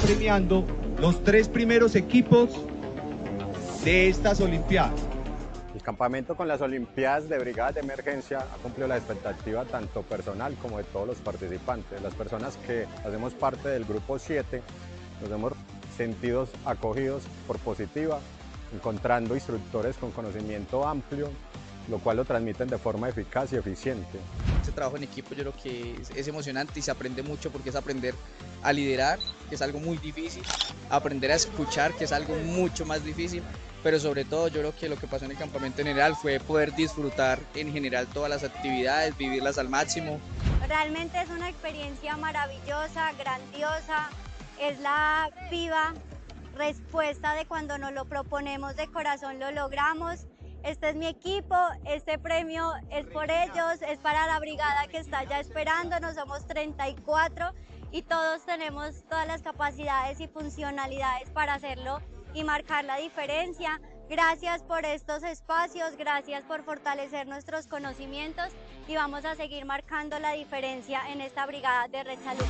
premiando los 3 primeros equipos de estas Olimpiadas. El campamento con las Olimpiadas de Brigadas de Emergencia ha cumplido la expectativa tanto personal como de todos los participantes. Las personas que hacemos parte del grupo 7 nos hemos sentido acogidos por Positiva, encontrando instructores con conocimiento amplio, lo cual lo transmiten de forma eficaz y eficiente. Este trabajo en equipo yo creo que es emocionante y se aprende mucho porque es aprender a liderar, que es algo muy difícil, aprender a escuchar, que es algo mucho más difícil, pero sobre todo yo creo que lo que pasó en el campamento en general fue poder disfrutar en general todas las actividades, vivirlas al máximo. Realmente es una experiencia maravillosa, grandiosa, es la viva respuesta de cuando nos lo proponemos de corazón lo logramos. Este es mi equipo, este premio es por ellos, es para la brigada que está ya esperándonos, somos 34 y todos tenemos todas las capacidades y funcionalidades para hacerlo y marcar la diferencia. Gracias por estos espacios, gracias por fortalecer nuestros conocimientos y vamos a seguir marcando la diferencia en esta brigada de Red Salud.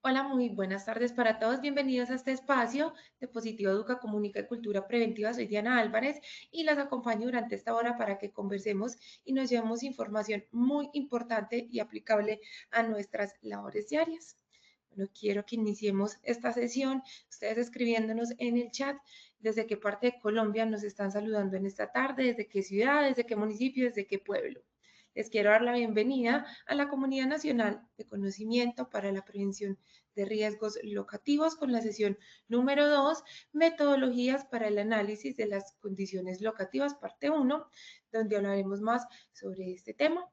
Hola, muy buenas tardes para todos. Bienvenidos a este espacio de Positiva Educa, Comunica y Cultura Preventiva. Soy Diana Álvarez y las acompaño durante esta hora para que conversemos y nos llevemos información muy importante y aplicable a nuestras labores diarias. Bueno, quiero que iniciemos esta sesión, ustedes escribiéndonos en el chat desde qué parte de Colombia nos están saludando en esta tarde, desde qué ciudad, desde qué municipio, desde qué pueblo. Les quiero dar la bienvenida a la Comunidad Nacional de Conocimiento para la Prevención de Riesgos Locativos con la sesión número 2, Metodologías para el Análisis de las Condiciones Locativas, parte 1, donde hablaremos más sobre este tema.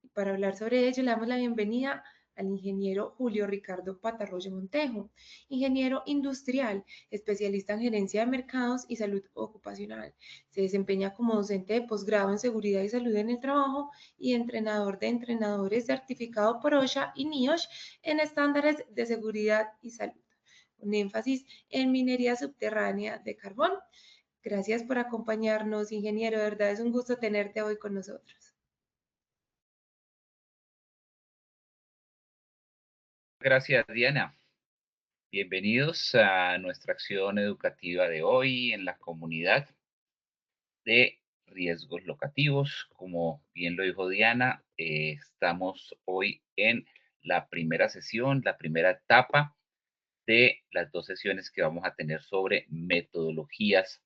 Y para hablar sobre ello, le damos la bienvenida al ingeniero Julio Ricardo Patarroyo Montejo, ingeniero industrial, especialista en gerencia de mercados y salud ocupacional. Se desempeña como docente de posgrado en seguridad y salud en el trabajo y entrenador de entrenadores certificado por OSHA y NIOSH en estándares de seguridad y salud, con énfasis en minería subterránea de carbón. Gracias por acompañarnos, ingeniero. De verdad es un gusto tenerte hoy con nosotros. Gracias, Diana. Bienvenidos a nuestra acción educativa de hoy en la comunidad de riesgos locativos. Como bien lo dijo Diana, estamos hoy en la primera sesión, la primera etapa de las 2 sesiones que vamos a tener sobre metodologías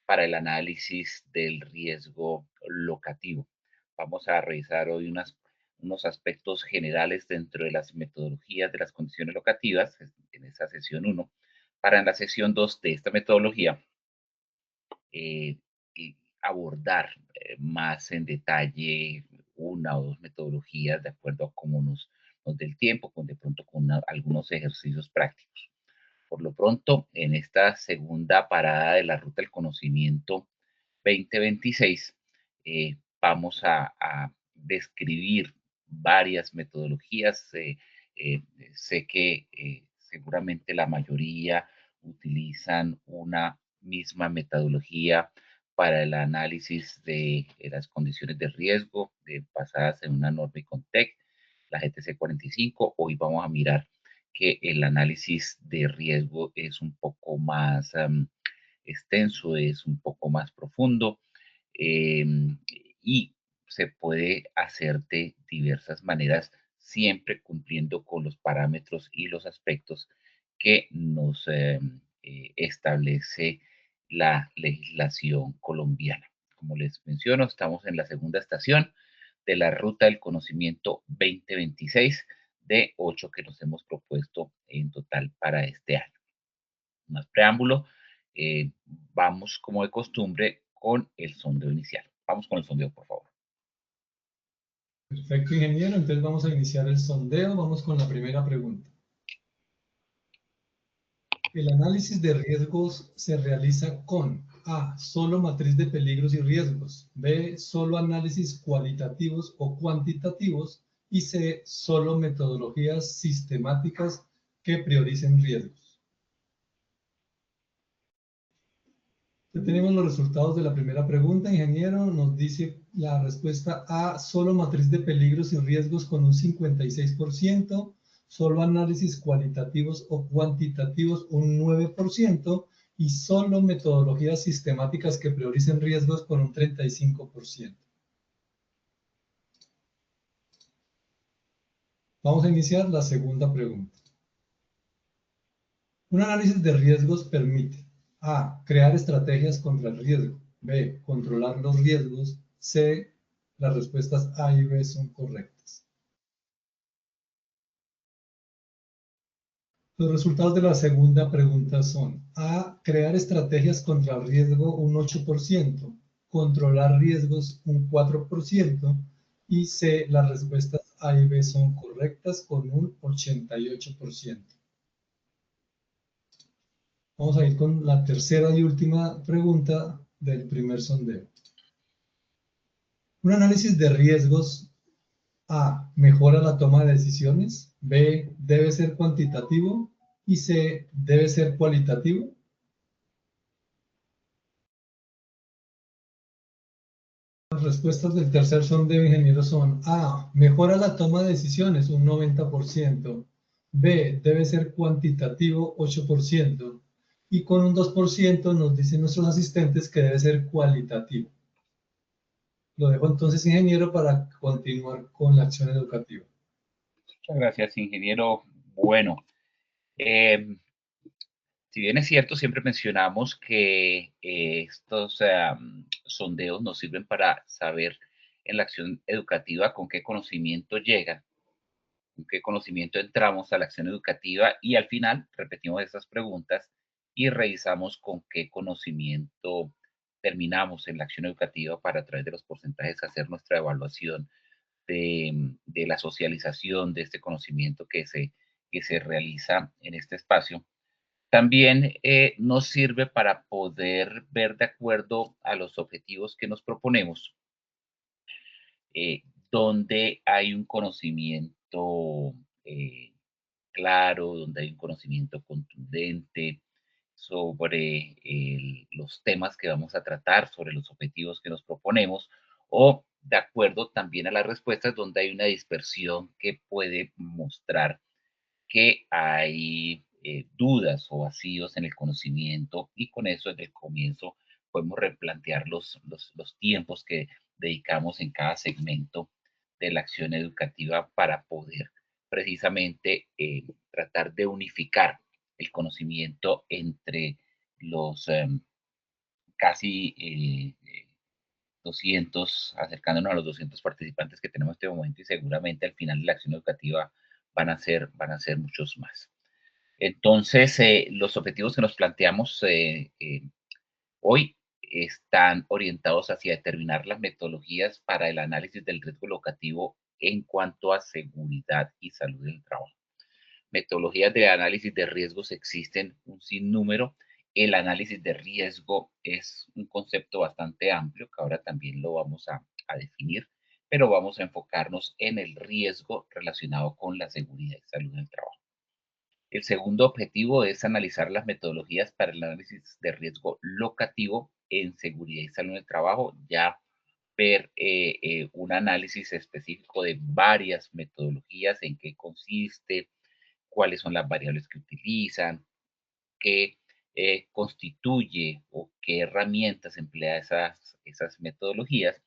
para el análisis del riesgo locativo. Vamos a revisar hoy unos aspectos generales dentro de las metodologías de las condiciones locativas en esta sesión 1, para en la sesión 2 de esta metodología y abordar más en detalle una o dos metodologías de acuerdo a cómo nos dé el tiempo, de pronto con algunos ejercicios prácticos. Por lo pronto, en esta segunda parada de la Ruta del Conocimiento 2026, vamos a describir varias metodologías. Sé que seguramente la mayoría utilizan una misma metodología para el análisis de las condiciones de riesgo basadas en una norma ICONTEC, la GTC 45. Hoy vamos a mirar que el análisis de riesgo es un poco más extenso, es un poco más profundo y se puede hacer de diversas maneras, siempre cumpliendo con los parámetros y los aspectos que nos establece la legislación colombiana. Como les menciono, estamos en la segunda estación de la Ruta del Conocimiento 2026 de 8 que nos hemos propuesto en total para este año. Más preámbulo, vamos como de costumbre con el sondeo inicial. Vamos con el sondeo, por favor. Perfecto, ingeniero. Entonces vamos a iniciar el sondeo. Vamos con la primera pregunta. El análisis de riesgos se realiza con A, solo matriz de peligros y riesgos, B, solo análisis cualitativos o cuantitativos y C, solo metodologías sistemáticas que prioricen riesgos. Ya tenemos los resultados de la primera pregunta, ingeniero. Nos dice la respuesta A, solo matriz de peligros y riesgos con un 56%, solo análisis cualitativos o cuantitativos un 9%, y solo metodologías sistemáticas que prioricen riesgos con un 35%. Vamos a iniciar la segunda pregunta. Un análisis de riesgos permite A, crear estrategias contra el riesgo. B, controlar los riesgos. C, las respuestas A y B son correctas. Los resultados de la segunda pregunta son A, crear estrategias contra el riesgo un 8%, controlar riesgos un 4%, y C, las respuestas A y B son correctas con un 88%. Vamos a ir con la tercera y última pregunta del primer sondeo. Un análisis de riesgos A, mejora la toma de decisiones. B, debe ser cuantitativo. Y C, debe ser cualitativo. Las respuestas del tercer sondeo, ingeniero, son A, mejora la toma de decisiones, un 90%. B, debe ser cuantitativo, 8%. Y con un 2% nos dicen nuestros asistentes que debe ser cualitativo. Lo dejo entonces, ingeniero, para continuar con la acción educativa. Muchas gracias, ingeniero. Bueno, si bien es cierto, siempre mencionamos que estos sondeos nos sirven para saber en la acción educativa con qué conocimiento llegan, con qué conocimiento entramos a la acción educativa y al final repetimos esas preguntas y revisamos con qué conocimiento terminamos en la acción educativa para a través de los porcentajes hacer nuestra evaluación de la socialización de este conocimiento que se realiza en este espacio. También nos sirve para poder ver de acuerdo a los objetivos que nos proponemos, donde hay un conocimiento claro, donde hay un conocimiento contundente sobre los temas que vamos a tratar, sobre los objetivos que nos proponemos, o de acuerdo también a las respuestas donde hay una dispersión que puede mostrar que hay dudas o vacíos en el conocimiento y con eso desde el comienzo podemos replantear los tiempos que dedicamos en cada segmento de la acción educativa para poder precisamente tratar de unificar el conocimiento entre los casi 200, acercándonos a los 200 participantes que tenemos en este momento y seguramente al final de la acción educativa van a ser muchos más. Entonces, los objetivos que nos planteamos hoy están orientados hacia determinar las metodologías para el análisis del riesgo locativo en cuanto a seguridad y salud del trabajo. Metodologías de análisis de riesgos existen un sinnúmero. El análisis de riesgo es un concepto bastante amplio que ahora también lo vamos a definir, pero vamos a enfocarnos en el riesgo relacionado con la seguridad y salud del trabajo. El segundo objetivo es analizar las metodologías para el análisis de riesgo locativo en seguridad y salud del trabajo, ya ver un análisis específico de varias metodologías, en qué consiste, cuáles son las variables que utilizan, qué constituye o qué herramientas emplea esas metodologías.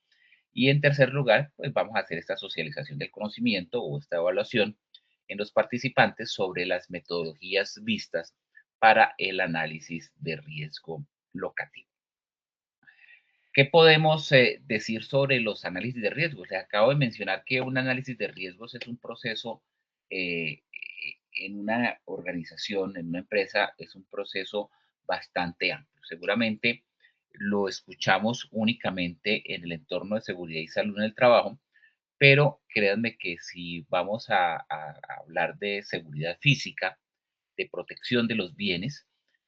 Y en tercer lugar, pues vamos a hacer esta socialización del conocimiento o esta evaluación en los participantes sobre las metodologías vistas para el análisis de riesgo locativo. ¿Qué podemos decir sobre los análisis de riesgos? Les acabo de mencionar que un análisis de riesgos es un proceso en una organización, en una empresa, es un proceso bastante amplio. Seguramente lo escuchamos únicamente en el entorno de seguridad y salud en el trabajo, pero créanme que si vamos a hablar de seguridad física, de protección de los bienes,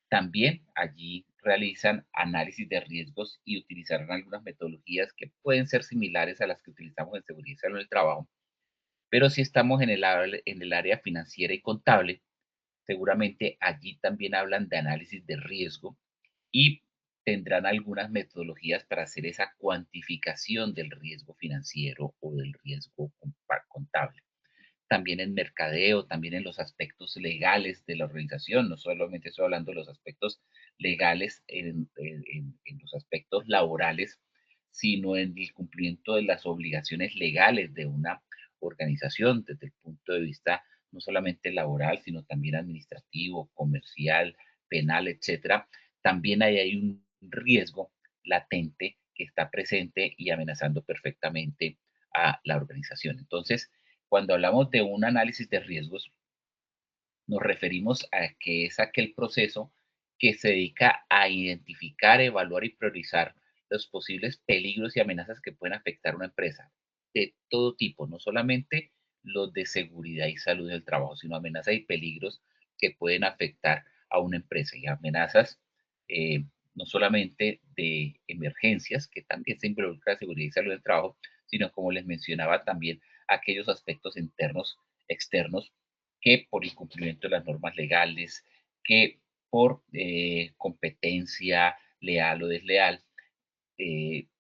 también allí realizan análisis de riesgos y utilizarán algunas metodologías que pueden ser similares a las que utilizamos en seguridad y salud en el trabajo. Pero si estamos en el área financiera y contable, seguramente allí también hablan de análisis de riesgo y tendrán algunas metodologías para hacer esa cuantificación del riesgo financiero o del riesgo contable. También en mercadeo, también en los aspectos legales de la organización, no solamente estoy hablando de los aspectos legales en los aspectos laborales, sino en el cumplimiento de las obligaciones legales de una organización desde el punto de vista no solamente laboral, sino también administrativo, comercial, penal, etcétera. También hay un riesgo latente que está presente y amenazando perfectamente a la organización. Entonces, cuando hablamos de un análisis de riesgos, nos referimos a que es aquel proceso que se dedica a identificar, evaluar y priorizar los posibles peligros y amenazas que pueden afectar a una empresa de todo tipo, no solamente los de seguridad y salud del trabajo, sino amenazas y peligros que pueden afectar a una empresa y amenazas no solamente de emergencias, que también se involucra seguridad y salud del trabajo, sino como les mencionaba también aquellos aspectos internos, externos, que por incumplimiento de las normas legales, que por competencia leal o desleal,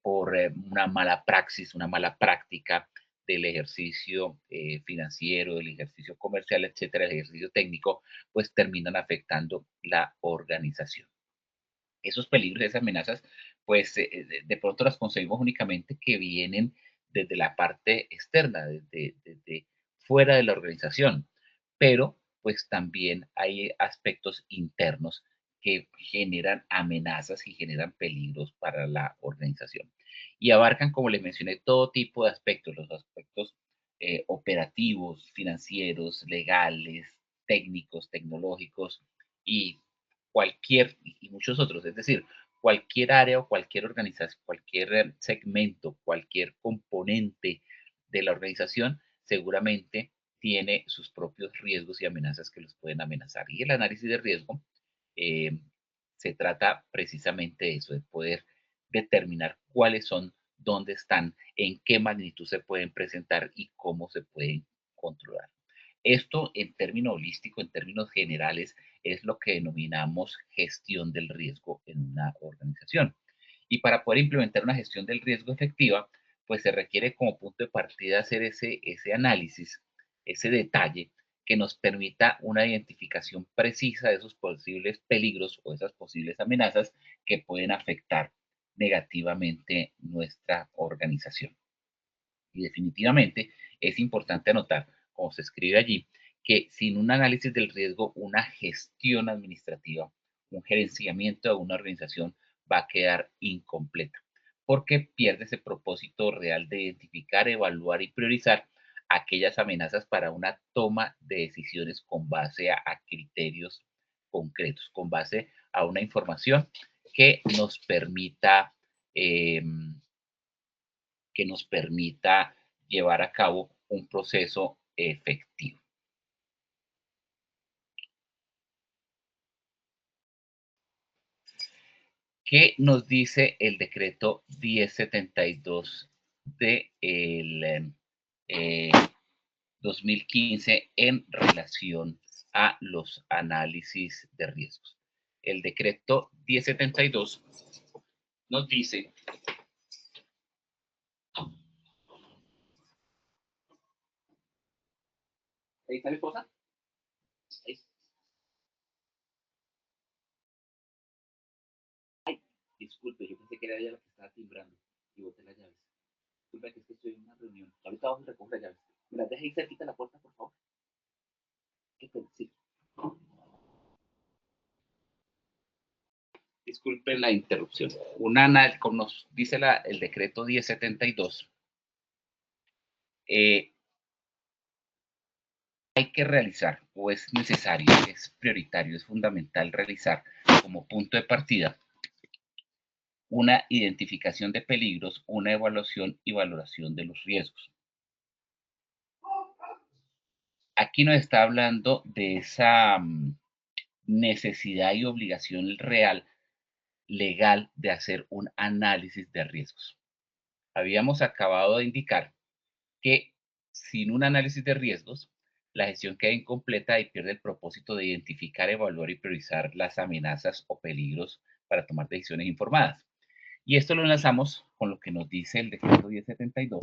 por una mala praxis, una mala práctica del ejercicio financiero, del ejercicio comercial, etcétera, el ejercicio técnico, pues terminan afectando la organización. Esos peligros, esas amenazas, pues de pronto las concebimos únicamente que vienen desde la parte externa, desde fuera de la organización, pero pues también hay aspectos internos que generan amenazas y generan peligros para la organización. Y abarcan, como les mencioné, todo tipo de aspectos, los aspectos operativos, financieros, legales, técnicos, tecnológicos y cualquier, y muchos otros, es decir, cualquier área o cualquier organización, cualquier segmento, cualquier componente de la organización, seguramente tiene sus propios riesgos y amenazas que los pueden amenazar. Y el análisis de riesgo eh, se trata precisamente de eso, de poder determinar cuáles son, dónde están, en qué magnitud se pueden presentar y cómo se pueden controlar. Esto en términos holísticos, en términos generales, es lo que denominamos gestión del riesgo en una organización. Y para poder implementar una gestión del riesgo efectiva, pues se requiere como punto de partida hacer ese análisis, ese detalle que nos permita una identificación precisa de esos posibles peligros o esas posibles amenazas que pueden afectar negativamente nuestra organización. Y definitivamente es importante anotar, como se escribe allí, que sin un análisis del riesgo, una gestión administrativa, un gerenciamiento de una organización va a quedar incompleta, porque pierde ese propósito real de identificar, evaluar y priorizar aquellas amenazas para una toma de decisiones con base a criterios concretos, con base a una información que nos permita eh, llevar a cabo un proceso efectivo. ¿Qué nos dice el decreto 1072 de el 2015 en relación a los análisis de riesgos? El decreto 1072 nos dice ¿ahí está mi esposa? Ahí. Ay, disculpe, yo pensé que era ella la que estaba timbrando y boté las llaves. Disculpe, que es que estoy en una reunión. Ahorita vamos a recoger las llaves. ¿Me las deja ahí cerquita de la puerta, por favor? ¿Qué pena? Sí. Disculpen la interrupción. Como nos dice el decreto 1072, hay que realizar, o es necesario, es prioritario, es fundamental realizar como punto de partida una identificación de peligros, una evaluación y valoración de los riesgos. Aquí nos está hablando de esa necesidad y obligación real, legal, de hacer un análisis de riesgos. Habíamos acabado de indicar que sin un análisis de riesgos, la gestión queda incompleta y pierde el propósito de identificar, evaluar y priorizar las amenazas o peligros para tomar decisiones informadas. Y esto lo enlazamos con lo que nos dice el decreto 1072,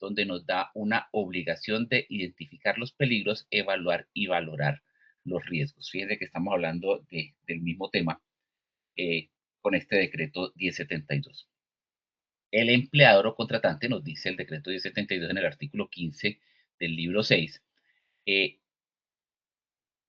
donde nos da una obligación de identificar los peligros, evaluar y valorar los riesgos. Fíjense que estamos hablando del mismo tema con este decreto 1072. El empleador o contratante, nos dice el decreto 1072 en el artículo 15 del libro 6,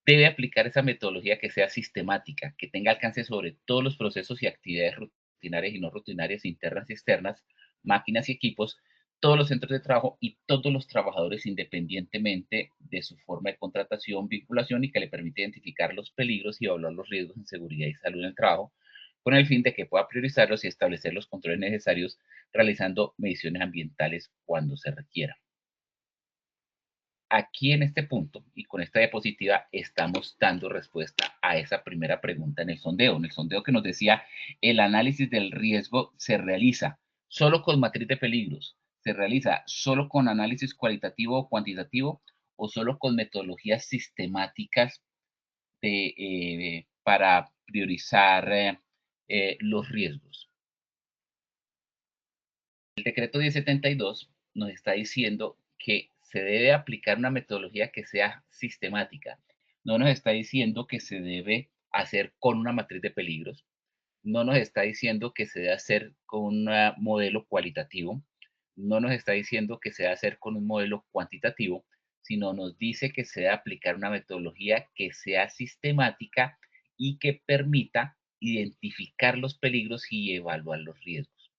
debe aplicar esa metodología que sea sistemática, que tenga alcance sobre todos los procesos y actividades rutinarias y no rutinarias, internas y externas, máquinas y equipos, todos los centros de trabajo y todos los trabajadores independientemente de su forma de contratación, vinculación, y que le permite identificar los peligros y evaluar los riesgos en seguridad y salud en el trabajo, con el fin de que pueda priorizarlos y establecer los controles necesarios, realizando mediciones ambientales cuando se requiera. Aquí en este punto y con esta diapositiva estamos dando respuesta a esa primera pregunta en el sondeo que nos decía: el análisis del riesgo se realiza solo con matriz de peligros, se realiza solo con análisis cualitativo o cuantitativo, o solo con metodologías sistemáticas para priorizar los riesgos. El decreto 1072 nos está diciendo que se debe aplicar una metodología que sea sistemática. No nos está diciendo que se debe hacer con una matriz de peligros. No nos está diciendo que se debe hacer con un modelo cualitativo. No nos está diciendo que se debe hacer con un modelo cuantitativo, sino nos dice que se debe aplicar una metodología que sea sistemática y que permita identificar los peligros y evaluar los riesgos.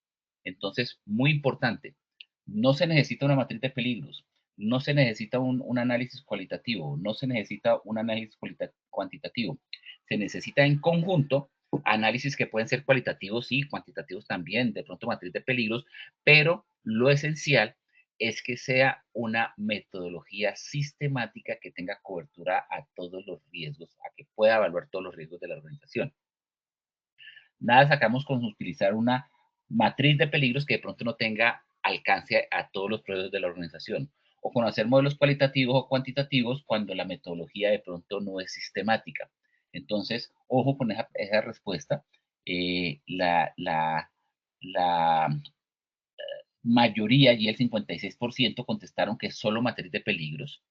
Entonces, muy importante, no se necesita una matriz de peligros, no se necesita un análisis cualitativo, no se necesita un análisis cuantitativo. Se necesita en conjunto análisis que pueden ser cualitativos y cuantitativos también, de pronto matriz de peligros, pero lo esencial es que sea una metodología sistemática que tenga cobertura a todos los riesgos, a que pueda evaluar todos los riesgos de la organización. Nada sacamos con utilizar una matriz de peligros que de pronto no tenga alcance a todos los procesos de la organización, o con hacer modelos cualitativos o cuantitativos cuando la metodología de pronto no es sistemática. Entonces, ojo con esa respuesta. La mayoría, y el 56%, contestaron que solo matriz de peligros,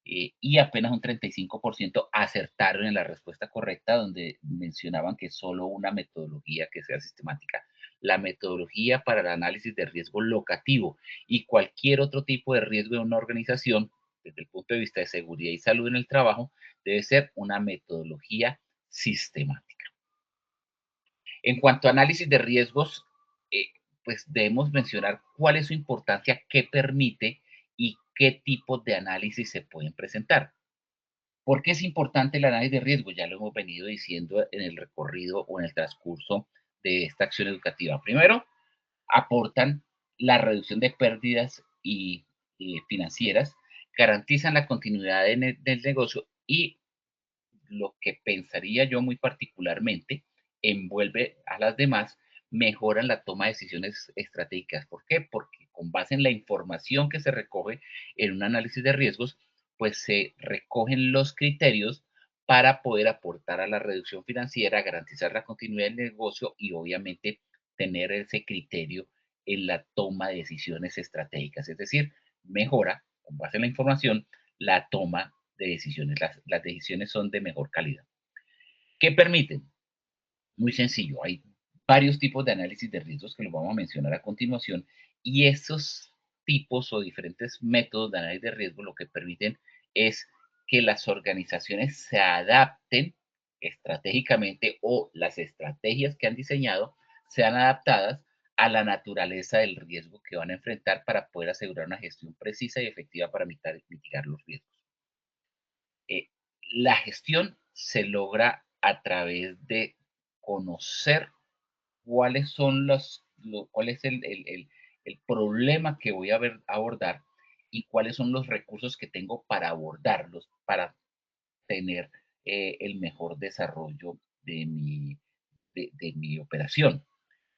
y apenas un 35% acertaron en la respuesta correcta, donde mencionaban que solo una metodología que sea sistemática. La metodología para el análisis de riesgo locativo y cualquier otro tipo de riesgo de una organización, desde el punto de vista de seguridad y salud en el trabajo, debe ser una metodología sistemática. En cuanto a análisis de riesgos, pues debemos mencionar cuál es su importancia, qué permite y qué tipo de análisis se pueden presentar. ¿Por qué es importante el análisis de riesgo? Ya lo hemos venido diciendo en el recorrido o en el transcurso de esta acción educativa. Primero, aportan la reducción de pérdidas financieras, garantizan la continuidad del negocio y, lo que pensaría yo muy particularmente, envuelve a las demás, mejoran la toma de decisiones estratégicas. ¿Por qué? Porque con base en la información que se recoge en un análisis de riesgos, pues se recogen los criterios para poder aportar a la reducción financiera, garantizar la continuidad del negocio y obviamente tener ese criterio en la toma de decisiones estratégicas. Es decir, mejora, con base en la información, la toma de decisiones. Las decisiones son de mejor calidad. ¿Qué permiten? Muy sencillo, hay varios tipos de análisis de riesgos que los vamos a mencionar a continuación, y esos tipos o diferentes métodos de análisis de riesgo lo que permiten es que las organizaciones se adapten estratégicamente, o las estrategias que han diseñado sean adaptadas a la naturaleza del riesgo que van a enfrentar para poder asegurar una gestión precisa y efectiva para mitigar los riesgos. La gestión se logra a través de conocer cuáles son cuál es el problema que voy a abordar y cuáles son los recursos que tengo para abordarlos, para tener el mejor desarrollo de mi operación.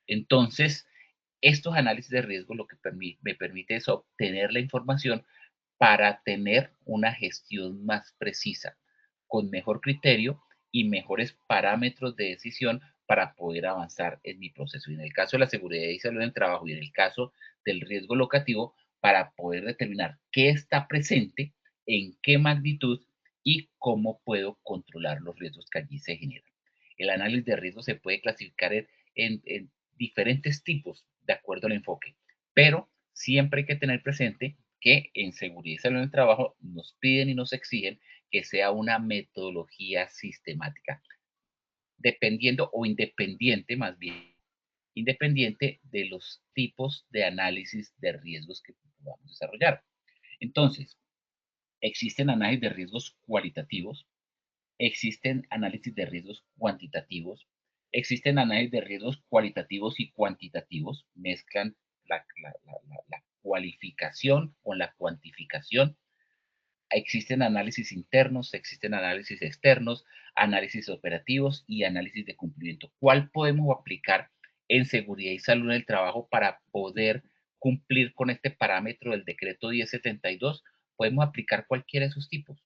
Entonces, estos análisis de riesgo lo que me permite es obtener la información para tener una gestión más precisa, con mejor criterio y mejores parámetros de decisión para poder avanzar en mi proceso. Y en el caso de la seguridad y salud en el trabajo y en el caso del riesgo locativo, para poder determinar qué está presente, en qué magnitud y cómo puedo controlar los riesgos que allí se generan. El análisis de riesgo se puede clasificar en diferentes tipos de acuerdo al enfoque, pero siempre hay que tener presente que en seguridad y salud en el trabajo nos piden y nos exigen que sea una metodología sistemática, dependiendo o independiente, más bien, independiente de los tipos de análisis de riesgos que vamos a desarrollar. Entonces, existen análisis de riesgos cualitativos, existen análisis de riesgos cuantitativos, existen análisis de riesgos cualitativos y cuantitativos, mezclan la cualificación con la cuantificación. Existen análisis internos, existen análisis externos, análisis operativos y análisis de cumplimiento. ¿Cuál podemos aplicar en seguridad y salud en el trabajo para poder cumplir con este parámetro del decreto 1072? Podemos aplicar cualquiera de esos tipos.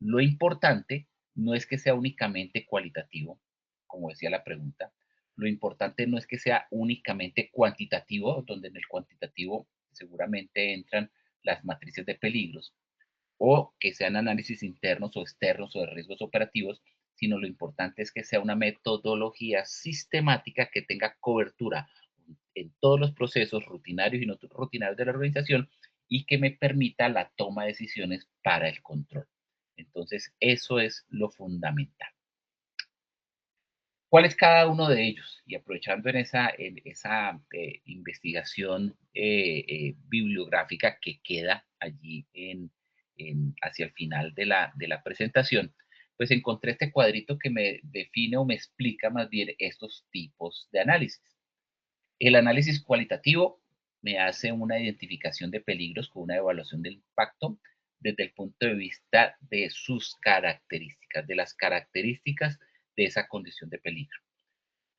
Lo importante no es que sea únicamente cualitativo, como decía la pregunta. Lo importante no es que sea únicamente cuantitativo, donde en el cuantitativo seguramente entran las matrices de peligros, o que sean análisis internos o externos o de riesgos operativos, sino lo importante es que sea una metodología sistemática que tenga cobertura en todos los procesos rutinarios y no rutinarios de la organización y que me permita la toma de decisiones para el control. Entonces, eso es lo fundamental. ¿Cuál es cada uno de ellos? Y aprovechando en esa investigación bibliográfica que queda allí hacia el final de la presentación, pues encontré este cuadrito que me define o me explica más bien estos tipos de análisis. El análisis cualitativo me hace una identificación de peligros con una evaluación del impacto desde el punto de vista de sus características, de las características de esa condición de peligro,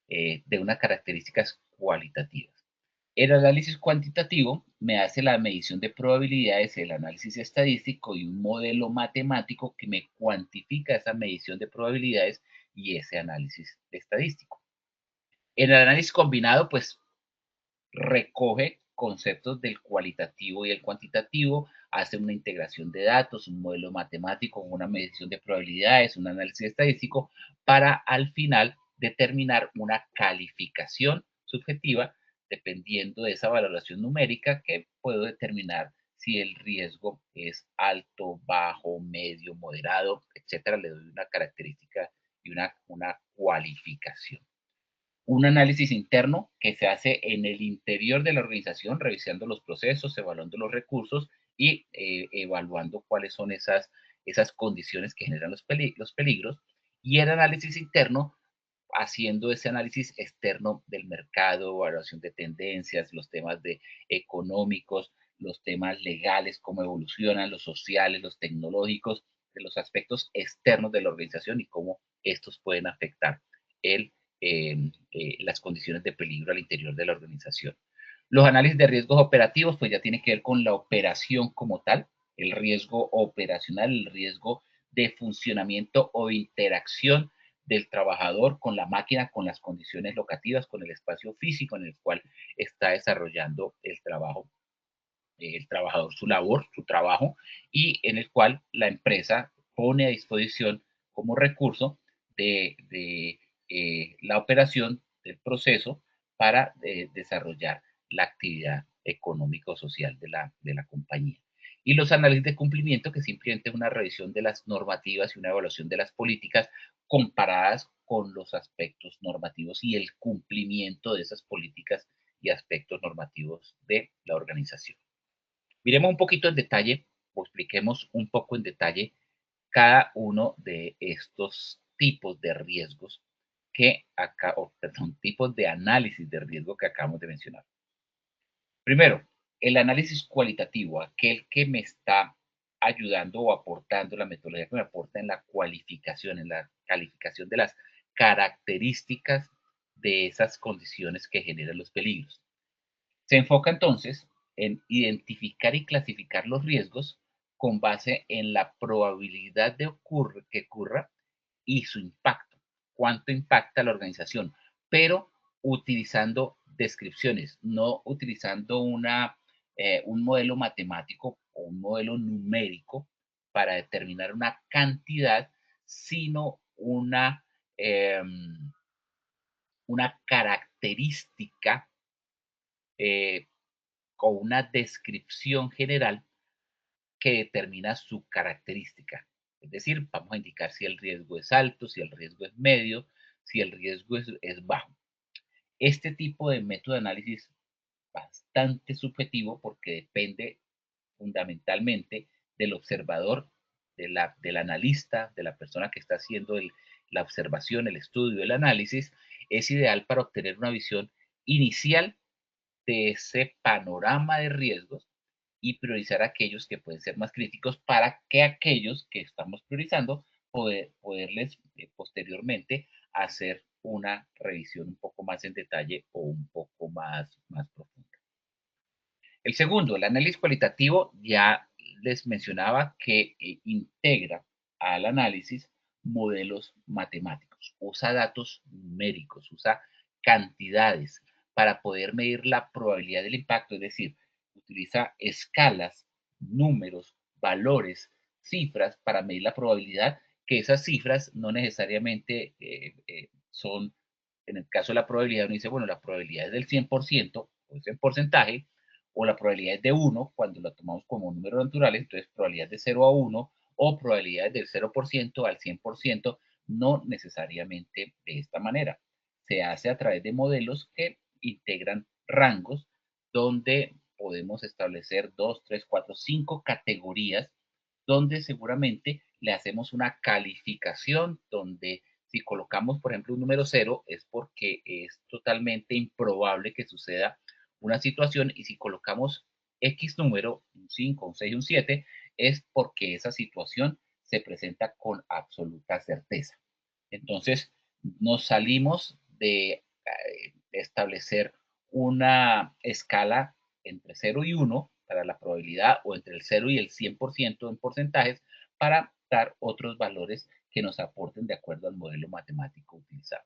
de unas características cualitativas. El análisis cuantitativo me hace la medición de probabilidades, el análisis estadístico y un modelo matemático que me cuantifica esa medición de probabilidades y ese análisis estadístico. En el análisis combinado, pues recoge conceptos del cualitativo y el cuantitativo, hace una integración de datos, un modelo matemático, una medición de probabilidades, un análisis estadístico, para al final determinar una calificación subjetiva dependiendo de esa valoración numérica que puedo determinar si el riesgo es alto, bajo, medio, moderado, etcétera. Le doy una característica y una cualificación. Un análisis interno que se hace en el interior de la organización, revisando los procesos, evaluando los recursos y evaluando cuáles son esas condiciones que generan los peligros. Y el análisis interno, haciendo ese análisis externo del mercado, evaluación de tendencias, los temas económicos, los temas legales, cómo evolucionan, los sociales, los tecnológicos, de los aspectos externos de la organización y cómo estos pueden afectar las condiciones de peligro al interior de la organización. Los análisis de riesgos operativos, pues ya tiene que ver con la operación como tal, el riesgo operacional, el riesgo de funcionamiento o interacción del trabajador con la máquina, con las condiciones locativas, con el espacio físico en el cual está desarrollando el trabajador su labor, su trabajo, y en el cual la empresa pone a disposición como recurso de la operación del proceso para desarrollar la actividad económico-social de la compañía. Y los análisis de cumplimiento, que simplemente es una revisión de las normativas y una evaluación de las políticas comparadas con los aspectos normativos y el cumplimiento de esas políticas y aspectos normativos de la organización. Miremos un poquito en detalle o expliquemos un poco en detalle cada uno de estos tipos de riesgos tipos de análisis de riesgo que acabamos de mencionar. Primero, el análisis cualitativo, aquel que me está ayudando o aportando, la metodología que me aporta en la cualificación, en la calificación de las características de esas condiciones que generan los peligros. Se enfoca entonces en identificar y clasificar los riesgos con base en la probabilidad de que ocurra y su impacto, cuánto impacta la organización, pero utilizando descripciones, no utilizando un modelo matemático o un modelo numérico para determinar una cantidad, sino una característica eh, o una descripción general que determina su característica. Es decir, vamos a indicar si el riesgo es alto, si el riesgo es medio, si el riesgo es bajo. Este tipo de método de análisis bastante subjetivo porque depende fundamentalmente del observador, del analista, de la persona que está haciendo la observación, el estudio, el análisis, es ideal para obtener una visión inicial de ese panorama de riesgos y priorizar aquellos que pueden ser más críticos para que aquellos que estamos priorizando poderles posteriormente hacer una revisión un poco más en detalle o un poco más profunda. El segundo, el análisis cualitativo, ya les mencionaba que integra al análisis modelos matemáticos, usa datos numéricos, usa cantidades para poder medir la probabilidad del impacto, es decir, utiliza escalas, números, valores, cifras para medir la probabilidad, que esas cifras no necesariamente son, en el caso de la probabilidad, uno dice, bueno, la probabilidad es del 100%, o es en porcentaje, o la probabilidad es de 1 cuando la tomamos como números naturales, entonces probabilidad de 0 a 1 o probabilidades del 0% al 100%, no necesariamente de esta manera. Se hace a través de modelos que integran rangos donde podemos establecer 2, 3, 4, 5 categorías donde seguramente le hacemos una calificación donde si colocamos, por ejemplo, un número 0 es porque es totalmente improbable que suceda una situación y si colocamos X número, un 5, un 6, un 7, es porque esa situación se presenta con absoluta certeza. Entonces, nos salimos de establecer una escala entre 0 y 1 para la probabilidad o entre el 0 y el 100% en porcentajes para dar otros valores que nos aporten de acuerdo al modelo matemático utilizado.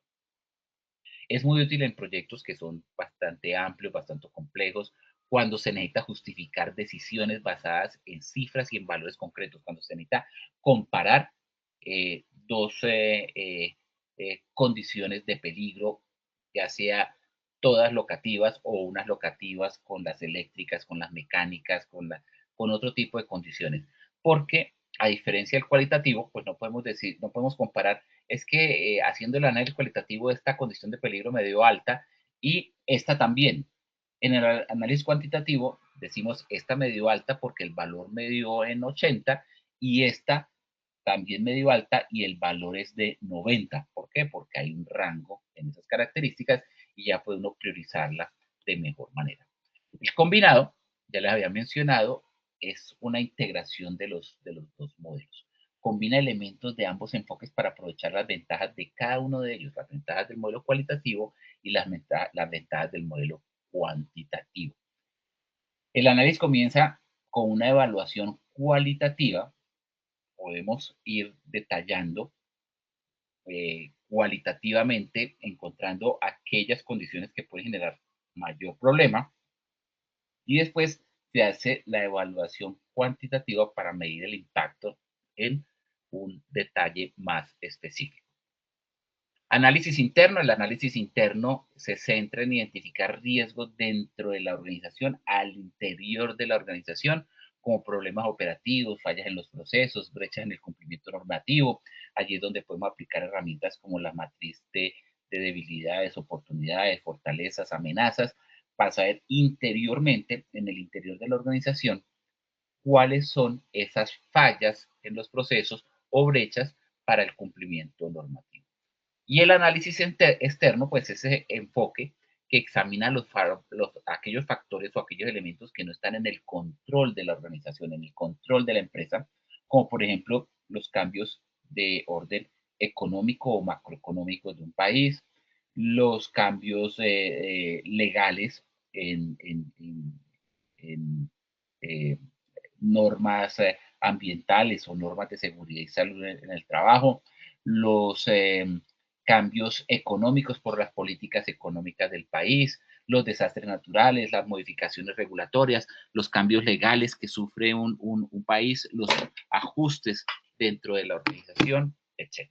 Es muy útil en proyectos que son bastante amplios, bastante complejos, cuando se necesita justificar decisiones basadas en cifras y en valores concretos, cuando se necesita comparar dos condiciones de peligro, ya sea todas locativas o unas locativas con las eléctricas, con las mecánicas, con otro tipo de condiciones. Porque a diferencia del cualitativo, pues no podemos comparar es que haciendo el análisis cualitativo de esta condición de peligro me dio alta y esta también. En el análisis cuantitativo decimos esta me dio alta porque el valor me dio en 80 y esta también me dio alta y el valor es de 90. ¿Por qué? Porque hay un rango en esas características y ya puede uno priorizarla de mejor manera. El combinado, ya les había mencionado, es una integración de los dos modelos. Combina elementos de ambos enfoques para aprovechar las ventajas de cada uno de ellos, las ventajas del modelo cualitativo y las ventajas del modelo cuantitativo. El análisis comienza con una evaluación cualitativa. Podemos ir detallando cualitativamente, encontrando aquellas condiciones que pueden generar mayor problema y después se hace la evaluación cuantitativa para medir el impacto en un detalle más específico. Análisis interno. El análisis interno se centra en identificar riesgos dentro de la organización, al interior de la organización, como problemas operativos, fallas en los procesos, brechas en el cumplimiento normativo. Allí es donde podemos aplicar herramientas como la matriz de debilidades, oportunidades, fortalezas, amenazas, para saber interiormente, en el interior de la organización, cuáles son esas fallas en los procesos o brechas para el cumplimiento normativo. Y el análisis externo, pues ese enfoque que examina aquellos factores o aquellos elementos que no están en el control de la organización, en el control de la empresa, como por ejemplo los cambios de orden económico o macroeconómico de un país, los cambios legales en normas ambientales o normas de seguridad y salud en el trabajo, los cambios económicos por las políticas económicas del país, los desastres naturales, las modificaciones regulatorias, los cambios legales que sufre un país, los ajustes dentro de la organización, etc.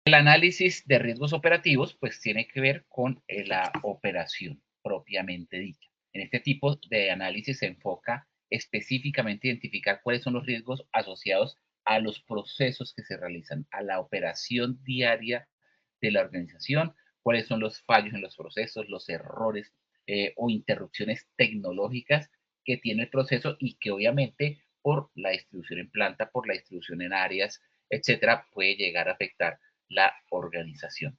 El análisis de riesgos operativos, pues tiene que ver con la operación propiamente dicha. En este tipo de análisis se enfoca específicamente a identificar cuáles son los riesgos asociados a los procesos que se realizan, a la operación diaria de la organización, cuáles son los fallos en los procesos, los errores o interrupciones tecnológicas que tiene el proceso y que obviamente por la distribución en planta, por la distribución en áreas, etcétera, puede llegar a afectar la organización.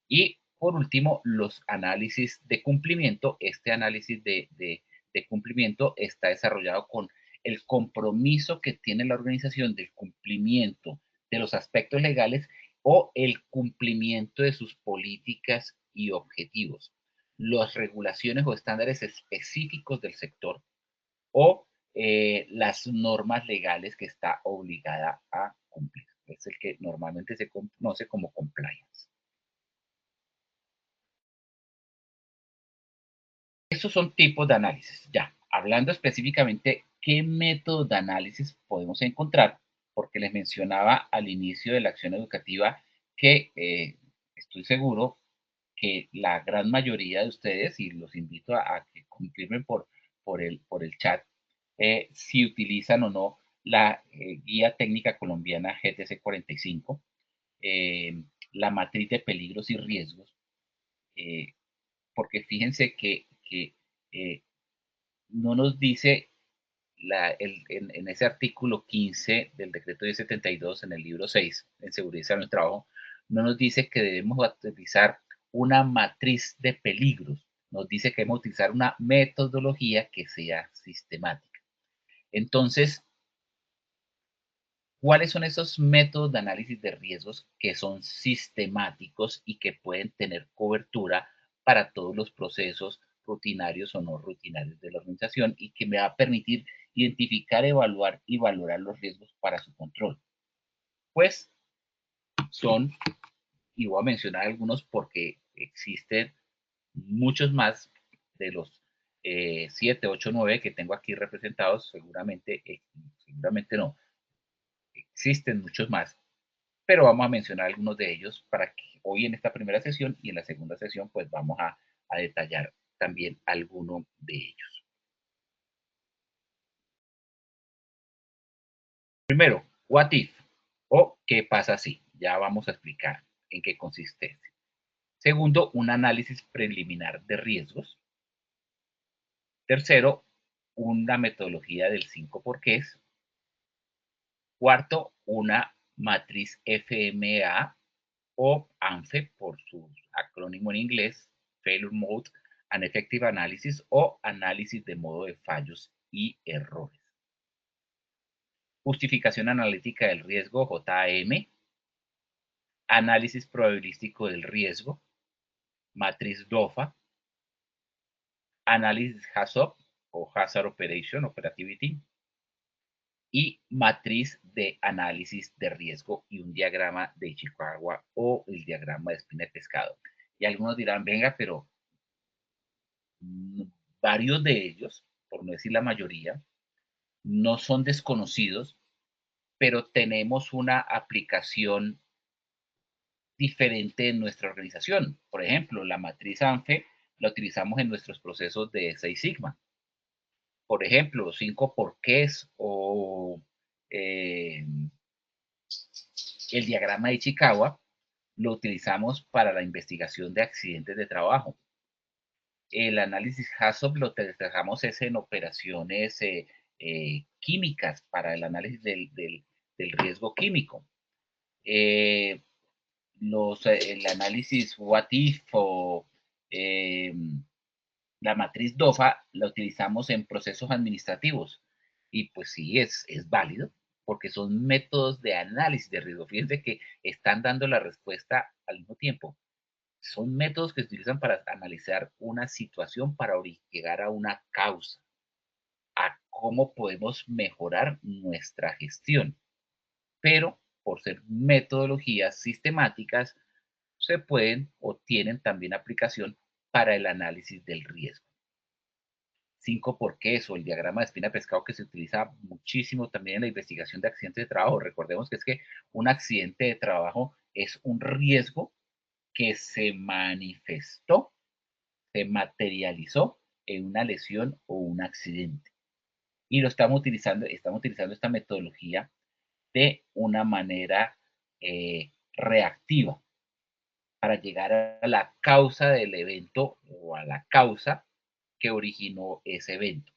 Y por último, los análisis de cumplimiento. Este análisis de cumplimiento está desarrollado con el compromiso que tiene la organización del cumplimiento de los aspectos legales o el cumplimiento de sus políticas y objetivos, las regulaciones o estándares específicos del sector o las normas legales que está obligada a cumplir. Es el que normalmente se conoce como compliance. Estos son tipos de análisis. Ya, hablando específicamente qué métodos de análisis podemos encontrar, porque les mencionaba al inicio de la acción educativa que estoy seguro que la gran mayoría de ustedes, y los invito a que confirmen por el chat, si utilizan o no la guía técnica colombiana GTC 45, la matriz de peligros y riesgos, porque fíjense que no nos dice en ese artículo 15 del decreto 1072 en el libro 6, en seguridad y salud en el trabajo, no nos dice que debemos utilizar una matriz de peligros, nos dice que debemos utilizar una metodología que sea sistemática. Entonces, ¿cuáles son esos métodos de análisis de riesgos que son sistemáticos y que pueden tener cobertura para todos los procesos rutinarios o no rutinarios de la organización y que me va a permitir identificar, evaluar y valorar los riesgos para su control? Pues son, y voy a mencionar algunos porque existen muchos más de los 7, 8, 9 que tengo aquí representados, seguramente no, existen muchos más, pero vamos a mencionar algunos de ellos para que hoy en esta primera sesión y en la segunda sesión pues vamos a detallar también alguno de ellos. Primero, what if o qué pasa si. Ya vamos a explicar en qué consiste. Segundo, un análisis preliminar de riesgos. Tercero, una metodología del 5 porqués. Cuarto, una matriz FMA o ANFE por su acrónimo en inglés, Failure Mode and Effective Analysis o análisis de modo de fallos y errores. Justificación analítica del riesgo, JAM. Análisis probabilístico del riesgo, matriz DOFA. Análisis HAZOP o Hazard Operation Operativity. Y matriz de análisis de riesgo y un diagrama de Ishikawa o el diagrama de espina de pescado. Y algunos dirán, venga, pero varios de ellos, por no decir la mayoría, no son desconocidos, pero tenemos una aplicación diferente en nuestra organización. Por ejemplo, la matriz ANFE la utilizamos en nuestros procesos de Six Sigma. Por ejemplo, los 5 porqués o el diagrama de Ishikawa lo utilizamos para la investigación de accidentes de trabajo. El análisis HAZOP lo trabajamos en operaciones químicas para el análisis del riesgo químico. El análisis What If o la matriz DOFA la utilizamos en procesos administrativos. Y pues sí, es válido porque son métodos de análisis de riesgo. Fíjense que están dando la respuesta al mismo tiempo. Son métodos que se utilizan para analizar una situación, para llegar a una causa, a cómo podemos mejorar nuestra gestión. Pero por ser metodologías sistemáticas, se pueden o tienen también aplicación para el análisis del riesgo. 5 porqués o el diagrama de espina pescado que se utiliza muchísimo también en la investigación de accidentes de trabajo. Recordemos que es que un accidente de trabajo es un riesgo que se manifestó, se materializó en una lesión o un accidente. Y lo estamos utilizando esta metodología de una manera reactiva para llegar a la causa del evento o a la causa que originó ese evento.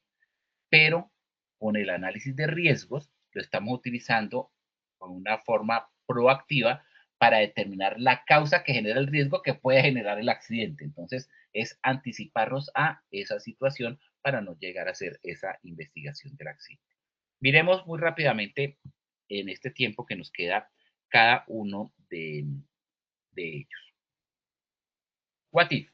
Pero con el análisis de riesgos lo estamos utilizando con una forma proactiva para determinar la causa que genera el riesgo que puede generar el accidente. Entonces, es anticiparnos a esa situación para no llegar a hacer esa investigación del accidente. Miremos muy rápidamente en este tiempo que nos queda cada uno de ellos. What if.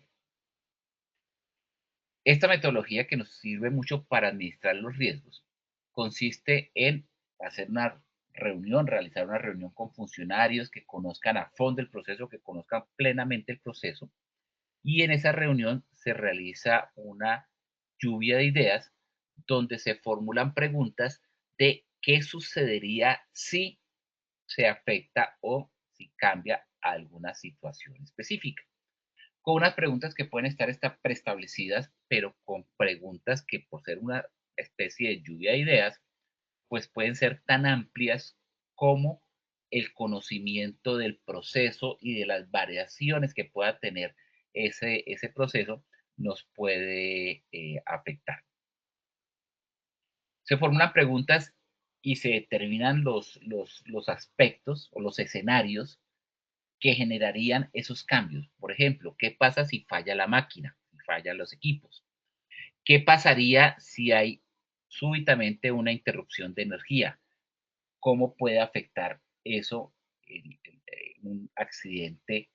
Esta metodología que nos sirve mucho para administrar los riesgos consiste en hacer una reunión, realizar una reunión con funcionarios que conozcan a fondo el proceso, que conozcan plenamente el proceso, y en esa reunión se realiza una lluvia de ideas donde se formulan preguntas de qué sucedería si se afecta o si cambia alguna situación específica. Con unas preguntas que pueden estar preestablecidas, pero con preguntas que por ser una especie de lluvia de ideas, pues pueden ser tan amplias como el conocimiento del proceso y de las variaciones que pueda tener ese proceso nos puede afectar. Se formulan preguntas y se determinan los aspectos o los escenarios que generarían esos cambios. Por ejemplo, ¿qué pasa si falla la máquina, si fallan los equipos? ¿Qué pasaría si hay súbitamente una interrupción de energía? ¿Cómo puede afectar eso en un accidente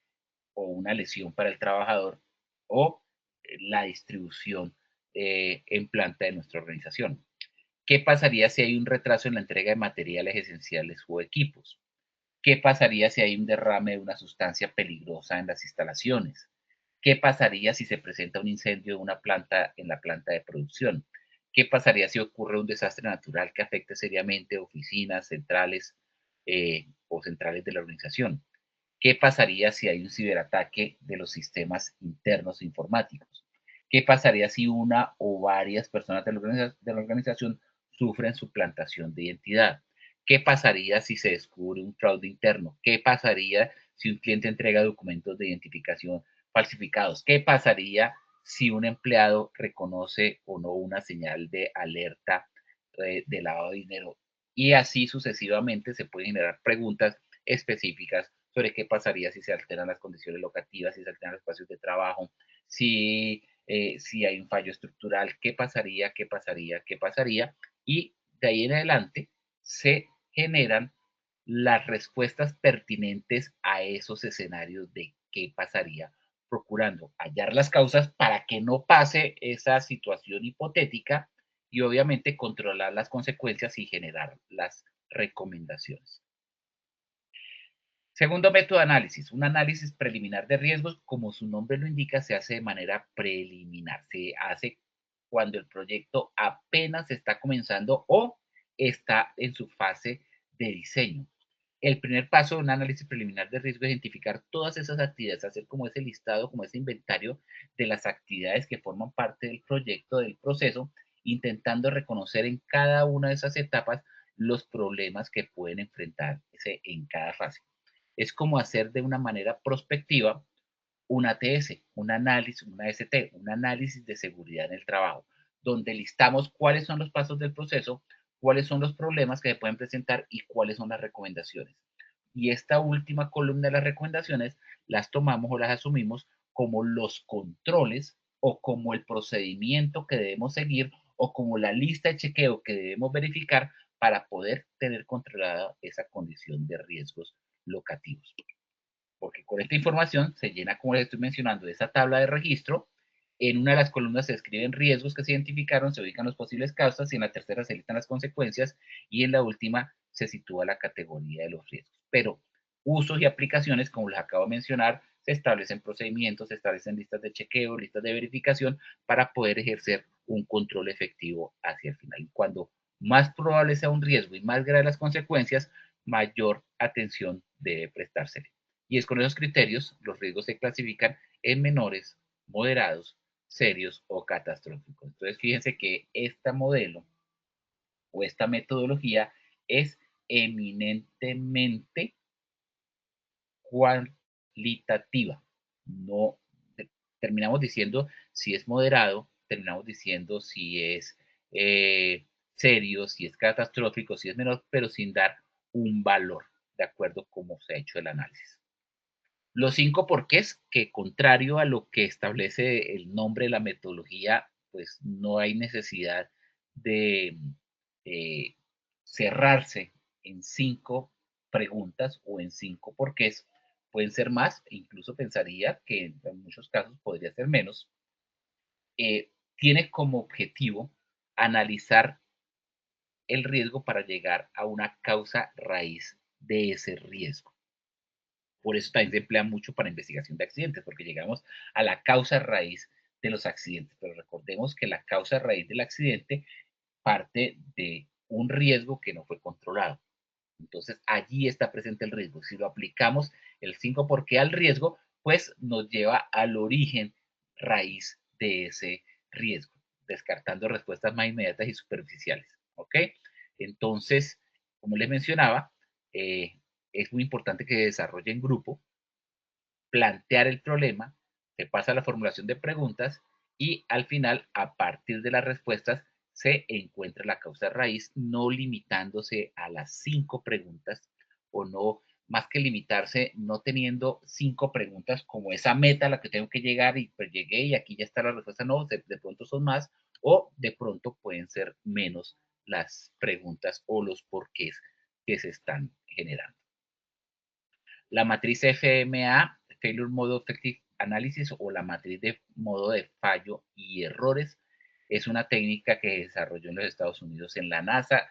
o una lesión para el trabajador o la distribución en planta de nuestra organización? ¿Qué pasaría si hay un retraso en la entrega de materiales esenciales o equipos? ¿Qué pasaría si hay un derrame de una sustancia peligrosa en las instalaciones? ¿Qué pasaría si se presenta un incendio en la planta de producción? ¿Qué pasaría si ocurre un desastre natural que afecte seriamente oficinas, centrales o centrales de la organización? ¿Qué pasaría si hay un ciberataque de los sistemas internos informáticos? ¿Qué pasaría si una o varias personas de la organización sufren suplantación de identidad? ¿Qué pasaría si se descubre un fraude interno? ¿Qué pasaría si un cliente entrega documentos de identificación falsificados? ¿Qué pasaría si un empleado reconoce o no una señal de alerta de lavado de dinero? Y así sucesivamente se pueden generar preguntas específicas sobre qué pasaría si se alteran las condiciones locativas, si se alteran los espacios de trabajo, si hay un fallo estructural, qué pasaría, qué pasaría, qué pasaría. Y de ahí en adelante se generan las respuestas pertinentes a esos escenarios de qué pasaría, procurando hallar las causas para que no pase esa situación hipotética y obviamente controlar las consecuencias y generar las recomendaciones. Segundo método de análisis, un análisis preliminar de riesgos, como su nombre lo indica, se hace de manera preliminar, se hace cuando el proyecto apenas está comenzando o está en su fase de diseño. El primer paso de un análisis preliminar de riesgo es identificar todas esas actividades, hacer como ese listado, como ese inventario de las actividades que forman parte del proyecto, del proceso, intentando reconocer en cada una de esas etapas los problemas que pueden enfrentarse en cada fase. Es como hacer de una manera prospectiva un ATS, un análisis, una ST, un análisis de seguridad en el trabajo, donde listamos cuáles son los pasos del proceso, cuáles son los problemas que se pueden presentar y cuáles son las recomendaciones. Y esta última columna de las recomendaciones las tomamos o las asumimos como los controles o como el procedimiento que debemos seguir o como la lista de chequeo que debemos verificar para poder tener controlada esa condición de riesgos locativos. Porque con esta información se llena, como les estoy mencionando, esa tabla de registro En una de las columnas se describen riesgos que se identificaron, se ubican las posibles causas, y en la tercera se listan las consecuencias, y en la última se sitúa la categoría de los riesgos. Pero usos y aplicaciones, como les acabo de mencionar, se establecen procedimientos, se establecen listas de chequeo, listas de verificación para poder ejercer un control efectivo hacia el final. Cuando más probable sea un riesgo y más graves las consecuencias, mayor atención debe prestársele. Y es con esos criterios, los riesgos se clasifican en menores, moderados, serios o catastróficos. Entonces, fíjense que este modelo o esta metodología es eminentemente cualitativa. No terminamos diciendo si es moderado, terminamos diciendo si es serio, si es catastrófico, si es menor, pero sin dar un valor, de acuerdo a cómo se ha hecho el análisis. Los 5 porqués, que contrario a lo que establece el nombre de la metodología, pues no hay necesidad de cerrarse en 5 preguntas o en 5 porqués. Pueden ser más, e incluso pensaría que en muchos casos podría ser menos. Tiene como objetivo analizar el riesgo para llegar a una causa raíz de ese riesgo. Por eso también se emplea mucho para investigación de accidentes, porque llegamos a la causa raíz de los accidentes. Pero recordemos que la causa raíz del accidente parte de un riesgo que no fue controlado. Entonces, allí está presente el riesgo. Si lo aplicamos el 5 por qué al riesgo, pues nos lleva al origen raíz de ese riesgo, descartando respuestas más inmediatas y superficiales. ¿Ok? Entonces, como les mencionaba, es muy importante que desarrolle en grupo, plantear el problema, se pasa a la formulación de preguntas y al final, a partir de las respuestas, se encuentra la causa raíz, no limitándose a las 5 preguntas o no, más que limitarse, no teniendo 5 preguntas como esa meta a la que tengo que llegar y pues llegué y aquí ya está la respuesta, no, de pronto son más o de pronto pueden ser menos las preguntas o los porqués que se están generando. La matriz FMA, Failure Mode Effective Analysis, o la matriz de modo de fallo y errores, es una técnica que desarrolló en los Estados Unidos en la NASA,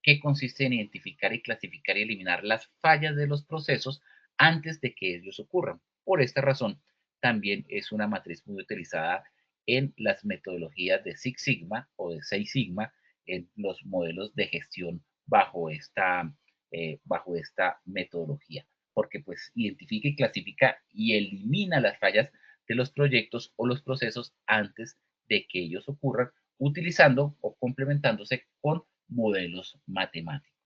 que consiste en identificar y clasificar y eliminar las fallas de los procesos antes de que ellos ocurran. Por esta razón, también es una matriz muy utilizada en las metodologías de Six Sigma o de 6 Sigma, en los modelos de gestión bajo esta metodología, porque pues identifica y clasifica y elimina las fallas de los proyectos o los procesos antes de que ellos ocurran, utilizando o complementándose con modelos matemáticos.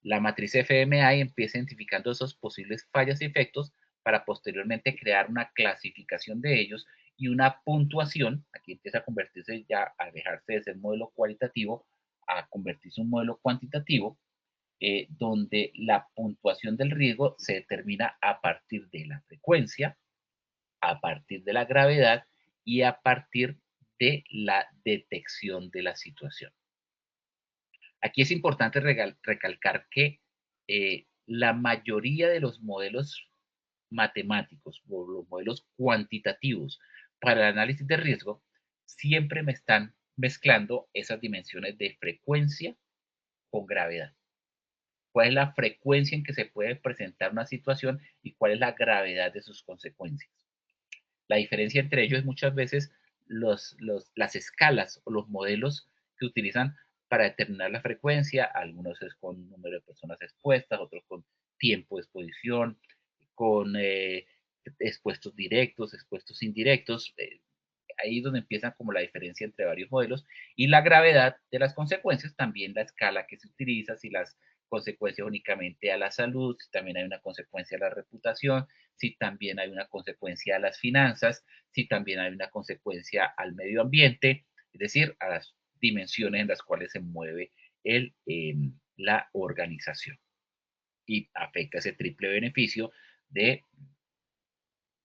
La matriz FMA empieza identificando esos posibles fallas y efectos para posteriormente crear una clasificación de ellos y una puntuación. Aquí empieza a convertirse ya, a dejarse de ser modelo cualitativo, a convertirse en un modelo cuantitativo, donde la puntuación del riesgo se determina a partir de la frecuencia, a partir de la gravedad y a partir de la detección de la situación. Aquí es importante recalcar que la mayoría de los modelos matemáticos o los modelos cuantitativos para el análisis de riesgo siempre me están mezclando esas dimensiones de frecuencia con gravedad. ¿Cuál es la frecuencia en que se puede presentar una situación y cuál es la gravedad de sus consecuencias? La diferencia entre ellos es muchas veces las escalas o los modelos que utilizan para determinar la frecuencia. Algunos es con número de personas expuestas, otros con tiempo de exposición, con expuestos directos, expuestos indirectos. Ahí es donde empieza como la diferencia entre varios modelos, y la gravedad de las consecuencias, también la escala que se utiliza, si las consecuencias únicamente a la salud, si también hay una consecuencia a la reputación, si también hay una consecuencia a las finanzas, si también hay una consecuencia al medio ambiente, es decir, a las dimensiones en las cuales se mueve la organización, y afecta ese triple beneficio de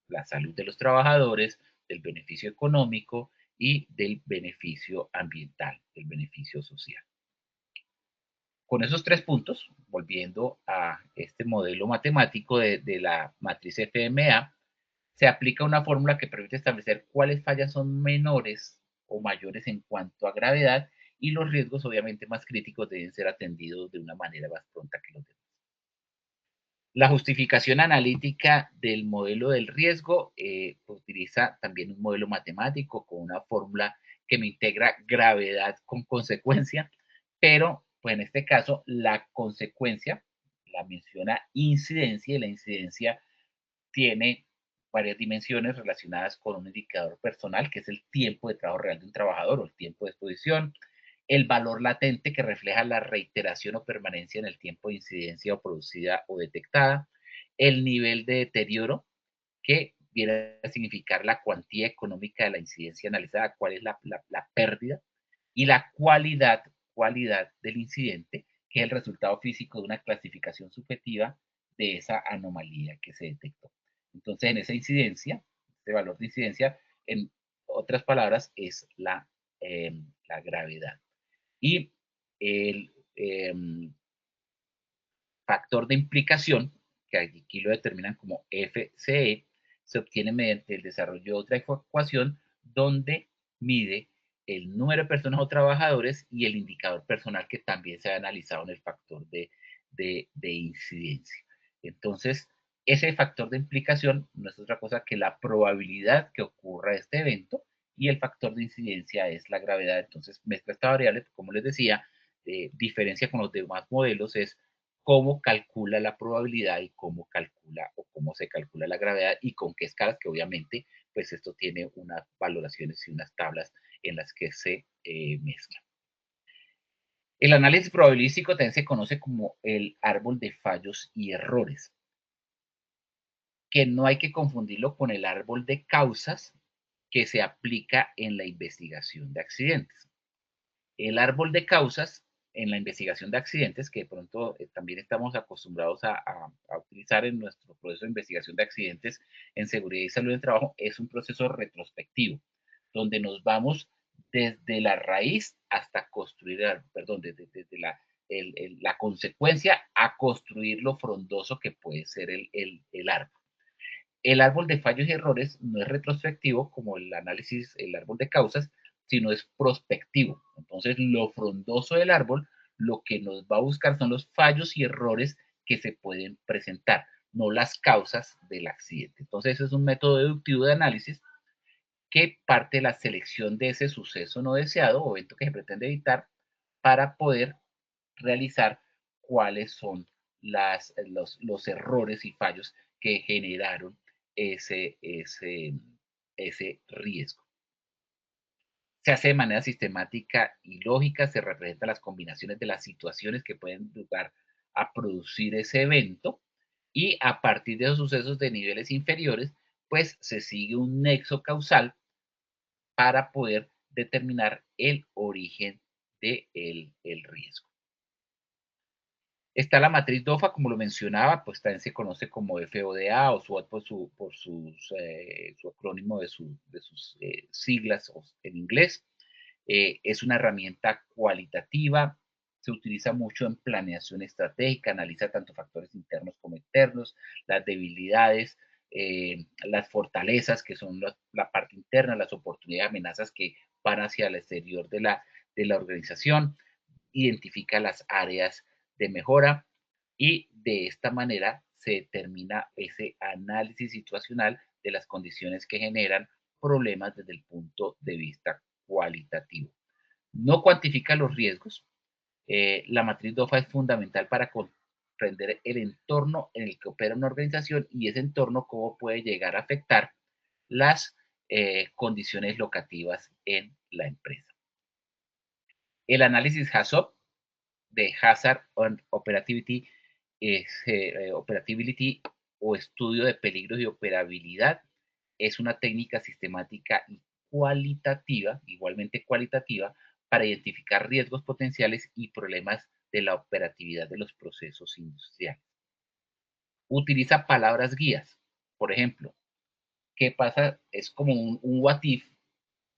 la salud de los trabajadores, del beneficio económico y del beneficio ambiental, del beneficio social. Con esos 3 puntos, volviendo a este modelo matemático de la matriz FMA, se aplica una fórmula que permite establecer cuáles fallas son menores o mayores en cuanto a gravedad y los riesgos obviamente más críticos deben ser atendidos de una manera más pronta que los demás. La justificación analítica del modelo del riesgo utiliza también un modelo matemático con una fórmula que me integra gravedad con consecuencia, pero pues en este caso la consecuencia la menciona incidencia y la incidencia tiene varias dimensiones relacionadas con un indicador personal, que es el tiempo de trabajo real de un trabajador o el tiempo de exposición, el valor latente que refleja la reiteración o permanencia en el tiempo de incidencia o producida o detectada, el nivel de deterioro que viene a significar la cuantía económica de la incidencia analizada, cuál es la pérdida, y la cualidad del incidente, que es el resultado físico de una clasificación subjetiva de esa anomalía que se detectó. Entonces, en esa incidencia, este valor de incidencia, en otras palabras, es la gravedad. Y el factor de implicación, que aquí lo determinan como FCE, se obtiene mediante el desarrollo de otra ecuación donde mide el número de personas o trabajadores y el indicador personal que también se ha analizado en el factor de incidencia. Entonces, ese factor de implicación no es otra cosa que la probabilidad que ocurra este evento y el factor de incidencia es la gravedad. Entonces, mezcla esta variable, como les decía, diferencia con los demás modelos es cómo calcula la probabilidad y cómo calcula o cómo se calcula la gravedad y con qué escalas, que obviamente pues esto tiene unas valoraciones y unas tablas en las que se mezclan. El análisis probabilístico también se conoce como el árbol de fallos y errores, que no hay que confundirlo con el árbol de causas que se aplica en la investigación de accidentes. El árbol de causas en la investigación de accidentes, que de pronto también estamos acostumbrados a utilizar en nuestro proceso de investigación de accidentes en seguridad y salud del trabajo, es un proceso retrospectivo, donde nos vamos desde la raíz hasta construir, desde la consecuencia a construir lo frondoso que puede ser el árbol. El árbol de fallos y errores no es retrospectivo como el análisis, el árbol de causas, sino es prospectivo. Entonces, lo frondoso del árbol, lo que nos va a buscar son los fallos y errores que se pueden presentar, no las causas del accidente. Entonces, es un método deductivo de análisis que parte de la selección de ese suceso no deseado o evento que se pretende evitar para poder realizar cuáles son los errores y fallos que generaron ese riesgo. Se hace de manera sistemática y lógica, se representan las combinaciones de las situaciones que pueden llegar a producir ese evento y a partir de esos sucesos de niveles inferiores, pues se sigue un nexo causal para poder determinar el origen del riesgo. Está la matriz DOFA, como lo mencionaba, pues también se conoce como FODA o SWOT por su acrónimo de sus siglas en inglés. Es una herramienta cualitativa, se utiliza mucho en planeación estratégica, analiza tanto factores internos como externos, las debilidades, las fortalezas, que son la parte interna, las oportunidades, amenazas que van hacia el exterior de la organización, identifica las áreas de mejora y de esta manera se determina ese análisis situacional de las condiciones que generan problemas desde el punto de vista cualitativo. No cuantifica los riesgos. La matriz DOFA es fundamental para comprender el entorno en el que opera una organización y ese entorno cómo puede llegar a afectar las condiciones locativas en la empresa. El análisis HAZOP de Hazard on Operativity, Operability o estudio de peligros y operabilidad, es una técnica sistemática y cualitativa, igualmente cualitativa, para identificar riesgos potenciales y problemas de la operatividad de los procesos industriales. Utiliza palabras guías. Por ejemplo, ¿qué pasa? Es como un what if,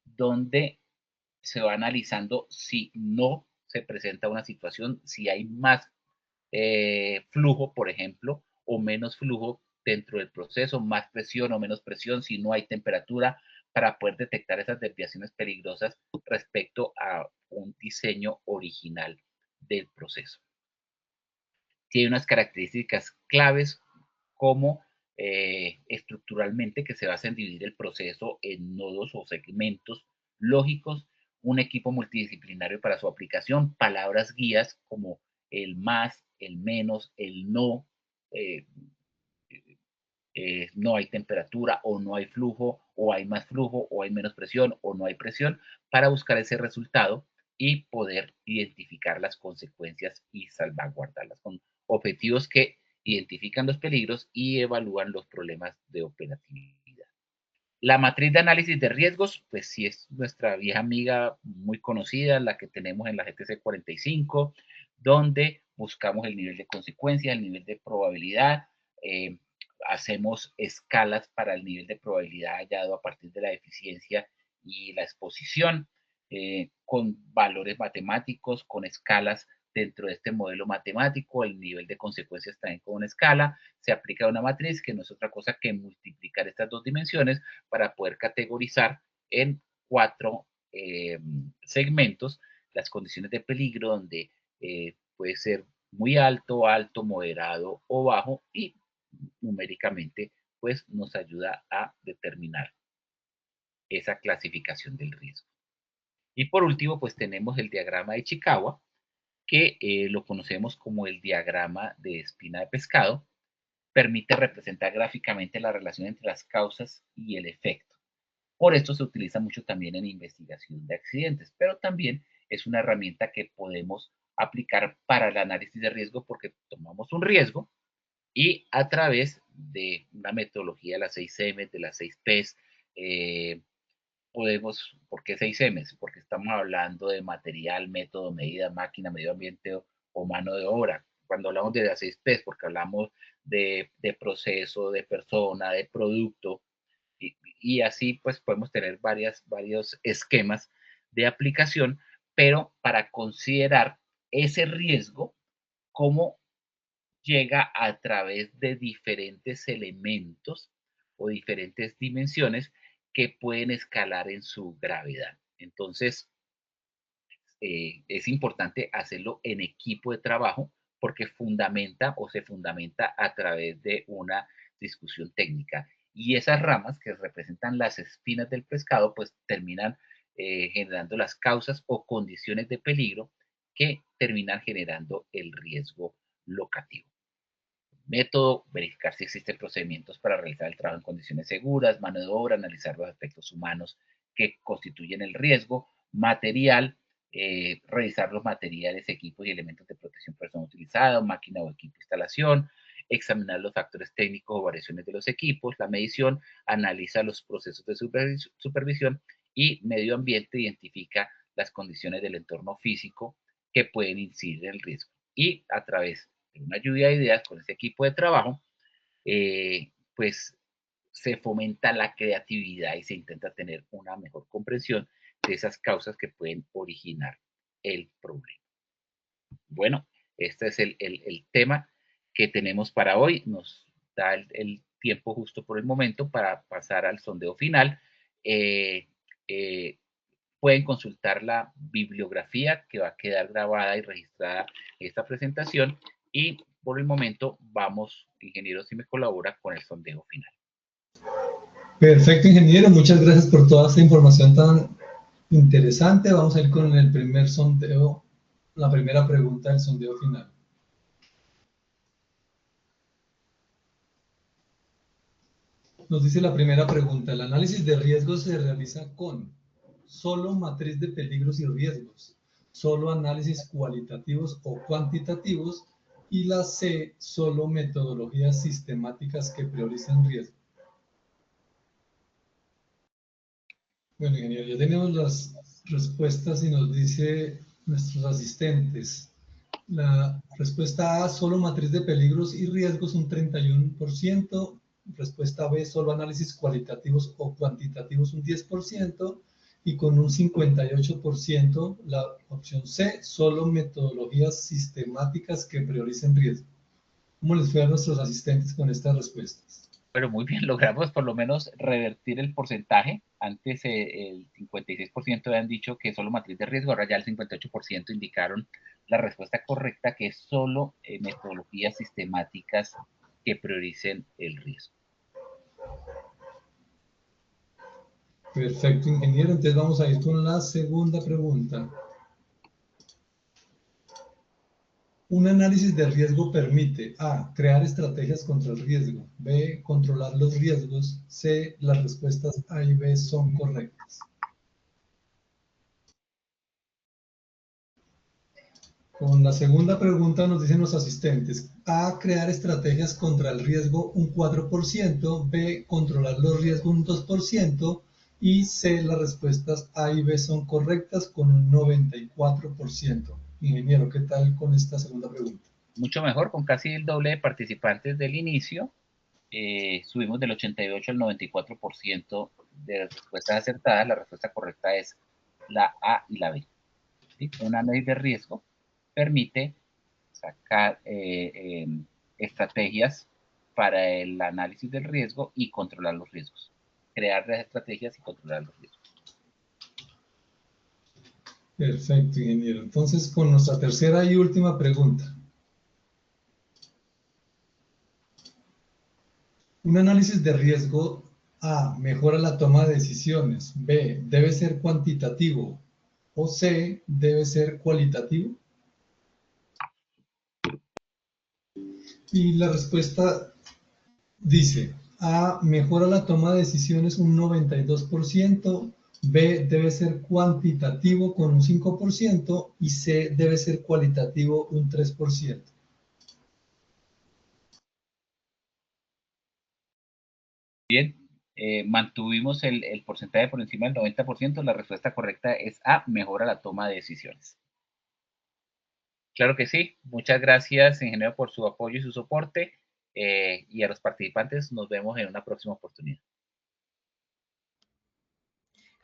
donde se va analizando si no se presenta una situación, si hay más flujo, por ejemplo, o menos flujo dentro del proceso, más presión o menos presión, si no hay temperatura, para poder detectar esas desviaciones peligrosas respecto a un diseño original del proceso. Tiene unas características claves como estructuralmente, que se basa en dividir el proceso en nodos o segmentos lógicos, un equipo multidisciplinario para su aplicación, palabras guías como el más, el menos, el no, no hay temperatura o no hay flujo, o hay más flujo, o hay menos presión, o no hay presión, para buscar ese resultado y poder identificar las consecuencias y salvaguardarlas con objetivos que identifican los peligros y evalúan los problemas de operatividad. La matriz de análisis de riesgos, pues sí es nuestra vieja amiga muy conocida, la que tenemos en la GTC 45, donde buscamos el nivel de consecuencia, el nivel de probabilidad, hacemos escalas para el nivel de probabilidad hallado a partir de la eficiencia y la exposición, con valores matemáticos, con escalas dentro de este modelo matemático, el nivel de consecuencias también con una escala, se aplica una matriz que no es otra cosa que multiplicar estas dos dimensiones para poder categorizar en 4 segmentos las condiciones de peligro, donde puede ser muy alto, alto, moderado o bajo, y numéricamente pues nos ayuda a determinar esa clasificación del riesgo. Y por último, pues tenemos el diagrama de Chikawa, que lo conocemos como el diagrama de espina de pescado. Permite representar gráficamente la relación entre las causas y el efecto. Por esto se utiliza mucho también en investigación de accidentes, pero también es una herramienta que podemos aplicar para el análisis de riesgo, porque tomamos un riesgo y a través de una metodología de las 6M, de las 6Ps, podemos, ¿por qué 6Ms? Porque estamos hablando de material, método, medida, máquina, medio ambiente o mano de obra. Cuando hablamos de las 6Ps, porque hablamos de proceso, de persona, de producto, y así pues podemos tener varios esquemas de aplicación, pero para considerar ese riesgo, cómo llega a través de diferentes elementos o diferentes dimensiones que pueden escalar en su gravedad. Entonces, es importante hacerlo en equipo de trabajo, porque fundamenta o se fundamenta a través de una discusión técnica. Y esas ramas que representan las espinas del pescado, pues terminan generando las causas o condiciones de peligro que terminan generando el riesgo locativo. Método: verificar si existen procedimientos para realizar el trabajo en condiciones seguras. Mano de obra: analizar los aspectos humanos que constituyen el riesgo. Material: revisar los materiales, equipos y elementos de protección personal utilizados, máquina o equipo de instalación. Examinar los factores técnicos o variaciones de los equipos. La medición: analiza los procesos de supervisión. Y medio ambiente: identifica las condiciones del entorno físico que pueden incidir en el riesgo. Y a través de una lluvia de ideas con ese equipo de trabajo, pues se fomenta la creatividad y se intenta tener una mejor comprensión de esas causas que pueden originar el problema. Bueno, este es el tema que tenemos para hoy. Nos da el tiempo justo por el momento para pasar al sondeo final. Pueden consultar la bibliografía que va a quedar grabada y registrada en esta presentación, y por el momento vamos, ingeniero, si me colabora, con el sondeo final. Perfecto, ingeniero, muchas gracias por toda esta información tan interesante. Vamos a ir con el primer sondeo, la primera pregunta del sondeo final. Nos dice la primera pregunta: el análisis de riesgos se realiza con solo matriz de peligros y riesgos, solo análisis cualitativos o cuantitativos, y la C, solo metodologías sistemáticas que prioricen riesgo. Bueno, ingeniero, ya tenemos las respuestas y nos dice nuestros asistentes. La respuesta A, solo matriz de peligros y riesgos, un 31%. Respuesta B, solo análisis cualitativos o cuantitativos, un 10%. Y con un 58% la opción C, solo metodologías sistemáticas que prioricen riesgo. ¿Cómo les fue a nuestros asistentes con estas respuestas? Pero muy bien, logramos por lo menos revertir el porcentaje. Antes el 56% habían dicho que solo matriz de riesgo, ahora ya el 58% indicaron la respuesta correcta, que es solo metodologías sistemáticas que prioricen el riesgo. Perfecto, ingeniero. Entonces vamos a ir con la segunda pregunta. Un análisis de riesgo permite A. Crear estrategias contra el riesgo. B. Controlar los riesgos. C. Las respuestas A y B son correctas. Con la segunda pregunta nos dicen los asistentes. A. Crear estrategias contra el riesgo un 4%. B. Controlar los riesgos un 2%. Y C. Las respuestas A y B son correctas con un 94%. Ingeniero, ¿qué tal con esta segunda pregunta? Mucho mejor, con casi el doble de participantes del inicio. Subimos del 88 al 94% de las respuestas acertadas. La respuesta correcta es la A y la B. ¿Sí? Un análisis de riesgo permite sacar estrategias para el análisis del riesgo y controlar los riesgos. Crear las estrategias y controlar los riesgos. Perfecto, ingeniero. Entonces, con nuestra tercera y última pregunta. Un análisis de riesgo A. Mejora la toma de decisiones. B. Debe ser cuantitativo. O C. Debe ser cualitativo. Y la respuesta dice: A. Mejora la toma de decisiones un 92%. B. Debe ser cuantitativo con un 5%. Y C. Debe ser cualitativo un 3%. Bien, mantuvimos el porcentaje por encima del 90%. La respuesta correcta es A. Mejora la toma de decisiones. Claro que sí. Muchas gracias, ingeniero, por su apoyo y su soporte. Y a los participantes nos vemos en una próxima oportunidad.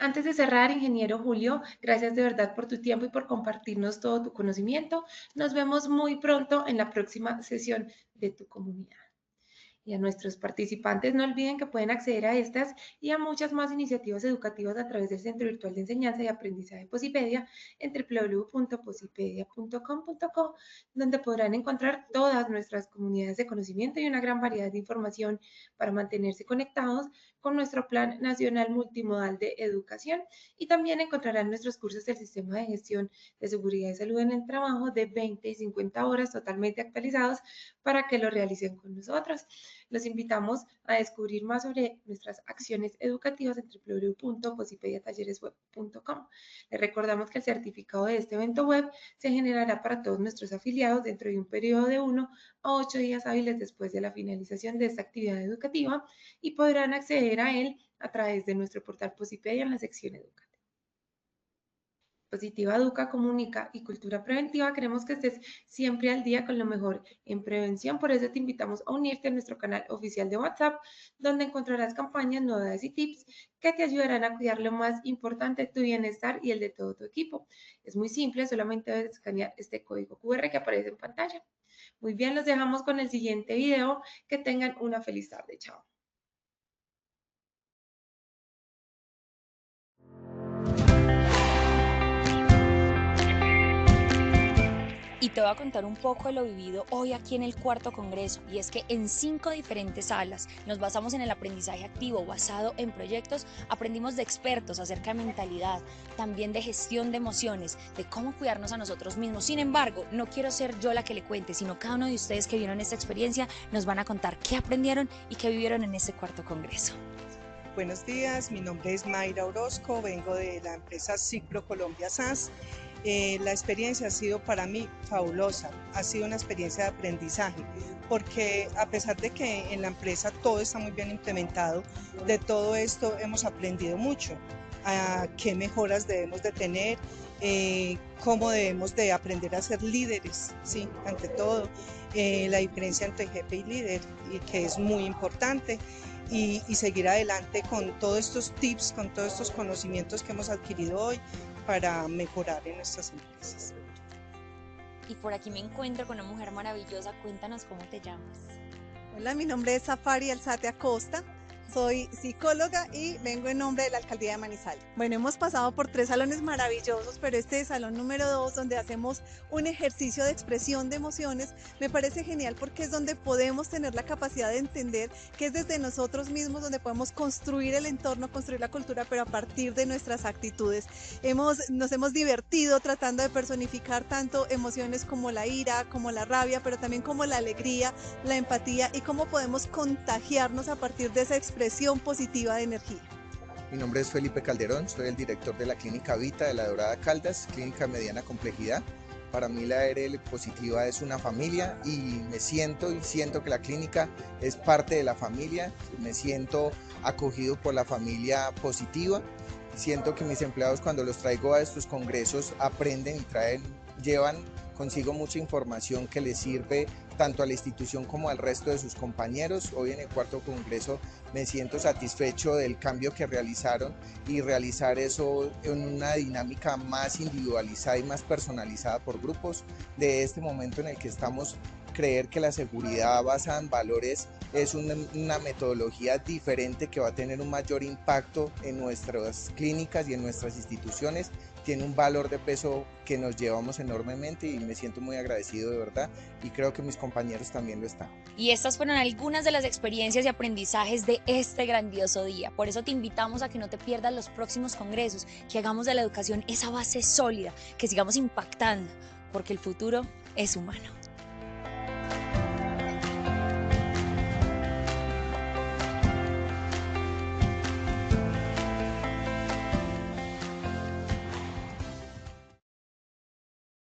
Antes de cerrar, ingeniero Julio, gracias de verdad por tu tiempo y por compartirnos todo tu conocimiento. Nos vemos muy pronto en la próxima sesión de tu comunidad. Y a nuestros participantes no olviden que pueden acceder a estas y a muchas más iniciativas educativas a través del Centro Virtual de Enseñanza y Aprendizaje Posipedia en www.posipedia.com.co, donde podrán encontrar todas nuestras comunidades de conocimiento y una gran variedad de información para mantenerse conectados con nuestro Plan Nacional Multimodal de Educación, y también encontrarán nuestros cursos del Sistema de Gestión de Seguridad y Salud en el Trabajo de 20 y 50 horas totalmente actualizados para que lo realicen con nosotros. Los invitamos a descubrir más sobre nuestras acciones educativas en www.posipediatalleresweb.com. Les recordamos que el certificado de este evento web se generará para todos nuestros afiliados dentro de un periodo de 1 a 8 días hábiles después de la finalización de esta actividad educativa, y podrán acceder a él a través de nuestro portal Posipedia en la sección Educa. Positiva Educa, Comunica y Cultura Preventiva, queremos que estés siempre al día con lo mejor en prevención. Por eso te invitamos a unirte a nuestro canal oficial de WhatsApp, donde encontrarás campañas, novedades y tips que te ayudarán a cuidar lo más importante, tu bienestar y el de todo tu equipo. Es muy simple, solamente debes escanear este código QR que aparece en pantalla. Muy bien, los dejamos con el siguiente video. Que tengan una feliz tarde. Chao. Y te voy a contar un poco de lo vivido hoy aquí en el cuarto congreso, y es que en 5 diferentes salas nos basamos en el aprendizaje activo basado en proyectos. Aprendimos de expertos acerca de mentalidad, también de gestión de emociones, de cómo cuidarnos a nosotros mismos. Sin embargo, no quiero ser yo la que le cuente, sino cada uno de ustedes que vieron esta experiencia nos van a contar qué aprendieron y qué vivieron en este cuarto congreso. Buenos días, mi nombre es Mayra Orozco, vengo de la empresa Ciclo Colombia SAS. La experiencia ha sido para mí fabulosa, ha sido una experiencia de aprendizaje, porque a pesar de que en la empresa todo está muy bien implementado, de todo esto hemos aprendido mucho, a qué mejoras debemos de tener, cómo debemos de aprender a ser líderes, ¿sí? Ante todo, la diferencia entre jefe y líder, y que es muy importante. Y seguir adelante con todos estos tips, con todos estos conocimientos que hemos adquirido hoy para mejorar en nuestras empresas. Y por aquí me encuentro con una mujer maravillosa. Cuéntanos cómo te llamas. Hola, mi nombre es Safari Alzate Acosta. Soy psicóloga y vengo en nombre de la Alcaldía de Manizales. Bueno, hemos pasado por 3 salones maravillosos, pero este salón número 2, donde hacemos un ejercicio de expresión de emociones, me parece genial porque es donde podemos tener la capacidad de entender que es desde nosotros mismos donde podemos construir el entorno, construir la cultura, pero a partir de nuestras actitudes. Nos hemos divertido tratando de personificar tanto emociones como la ira, como la rabia, pero también como la alegría, la empatía y cómo podemos contagiarnos a partir de esa expresión positiva de energía. Mi nombre es Felipe Calderón, soy el director de la Clínica Vita de La Dorada Caldas, clínica de mediana complejidad. Para mí la ARL positiva es una familia y siento que la clínica es parte de la familia, me siento acogido por la familia positiva, siento que mis empleados cuando los traigo a estos congresos aprenden y llevan consigo mucha información que les sirve tanto a la institución como al resto de sus compañeros. Hoy en el 4º congreso me siento satisfecho del cambio que realizaron y realizar eso en una dinámica más individualizada y más personalizada por grupos. De este momento en el que estamos, creer que la seguridad basada en valores es una metodología diferente que va a tener un mayor impacto en nuestras clínicas y en nuestras instituciones, tiene un valor de peso que nos llevamos enormemente y me siento muy agradecido de verdad y creo que mis compañeros también lo están. Y estas fueron algunas de las experiencias y aprendizajes de este grandioso día. Por eso te invitamos a que no te pierdas los próximos congresos, que hagamos de la educación esa base sólida, que sigamos impactando, porque el futuro es humano.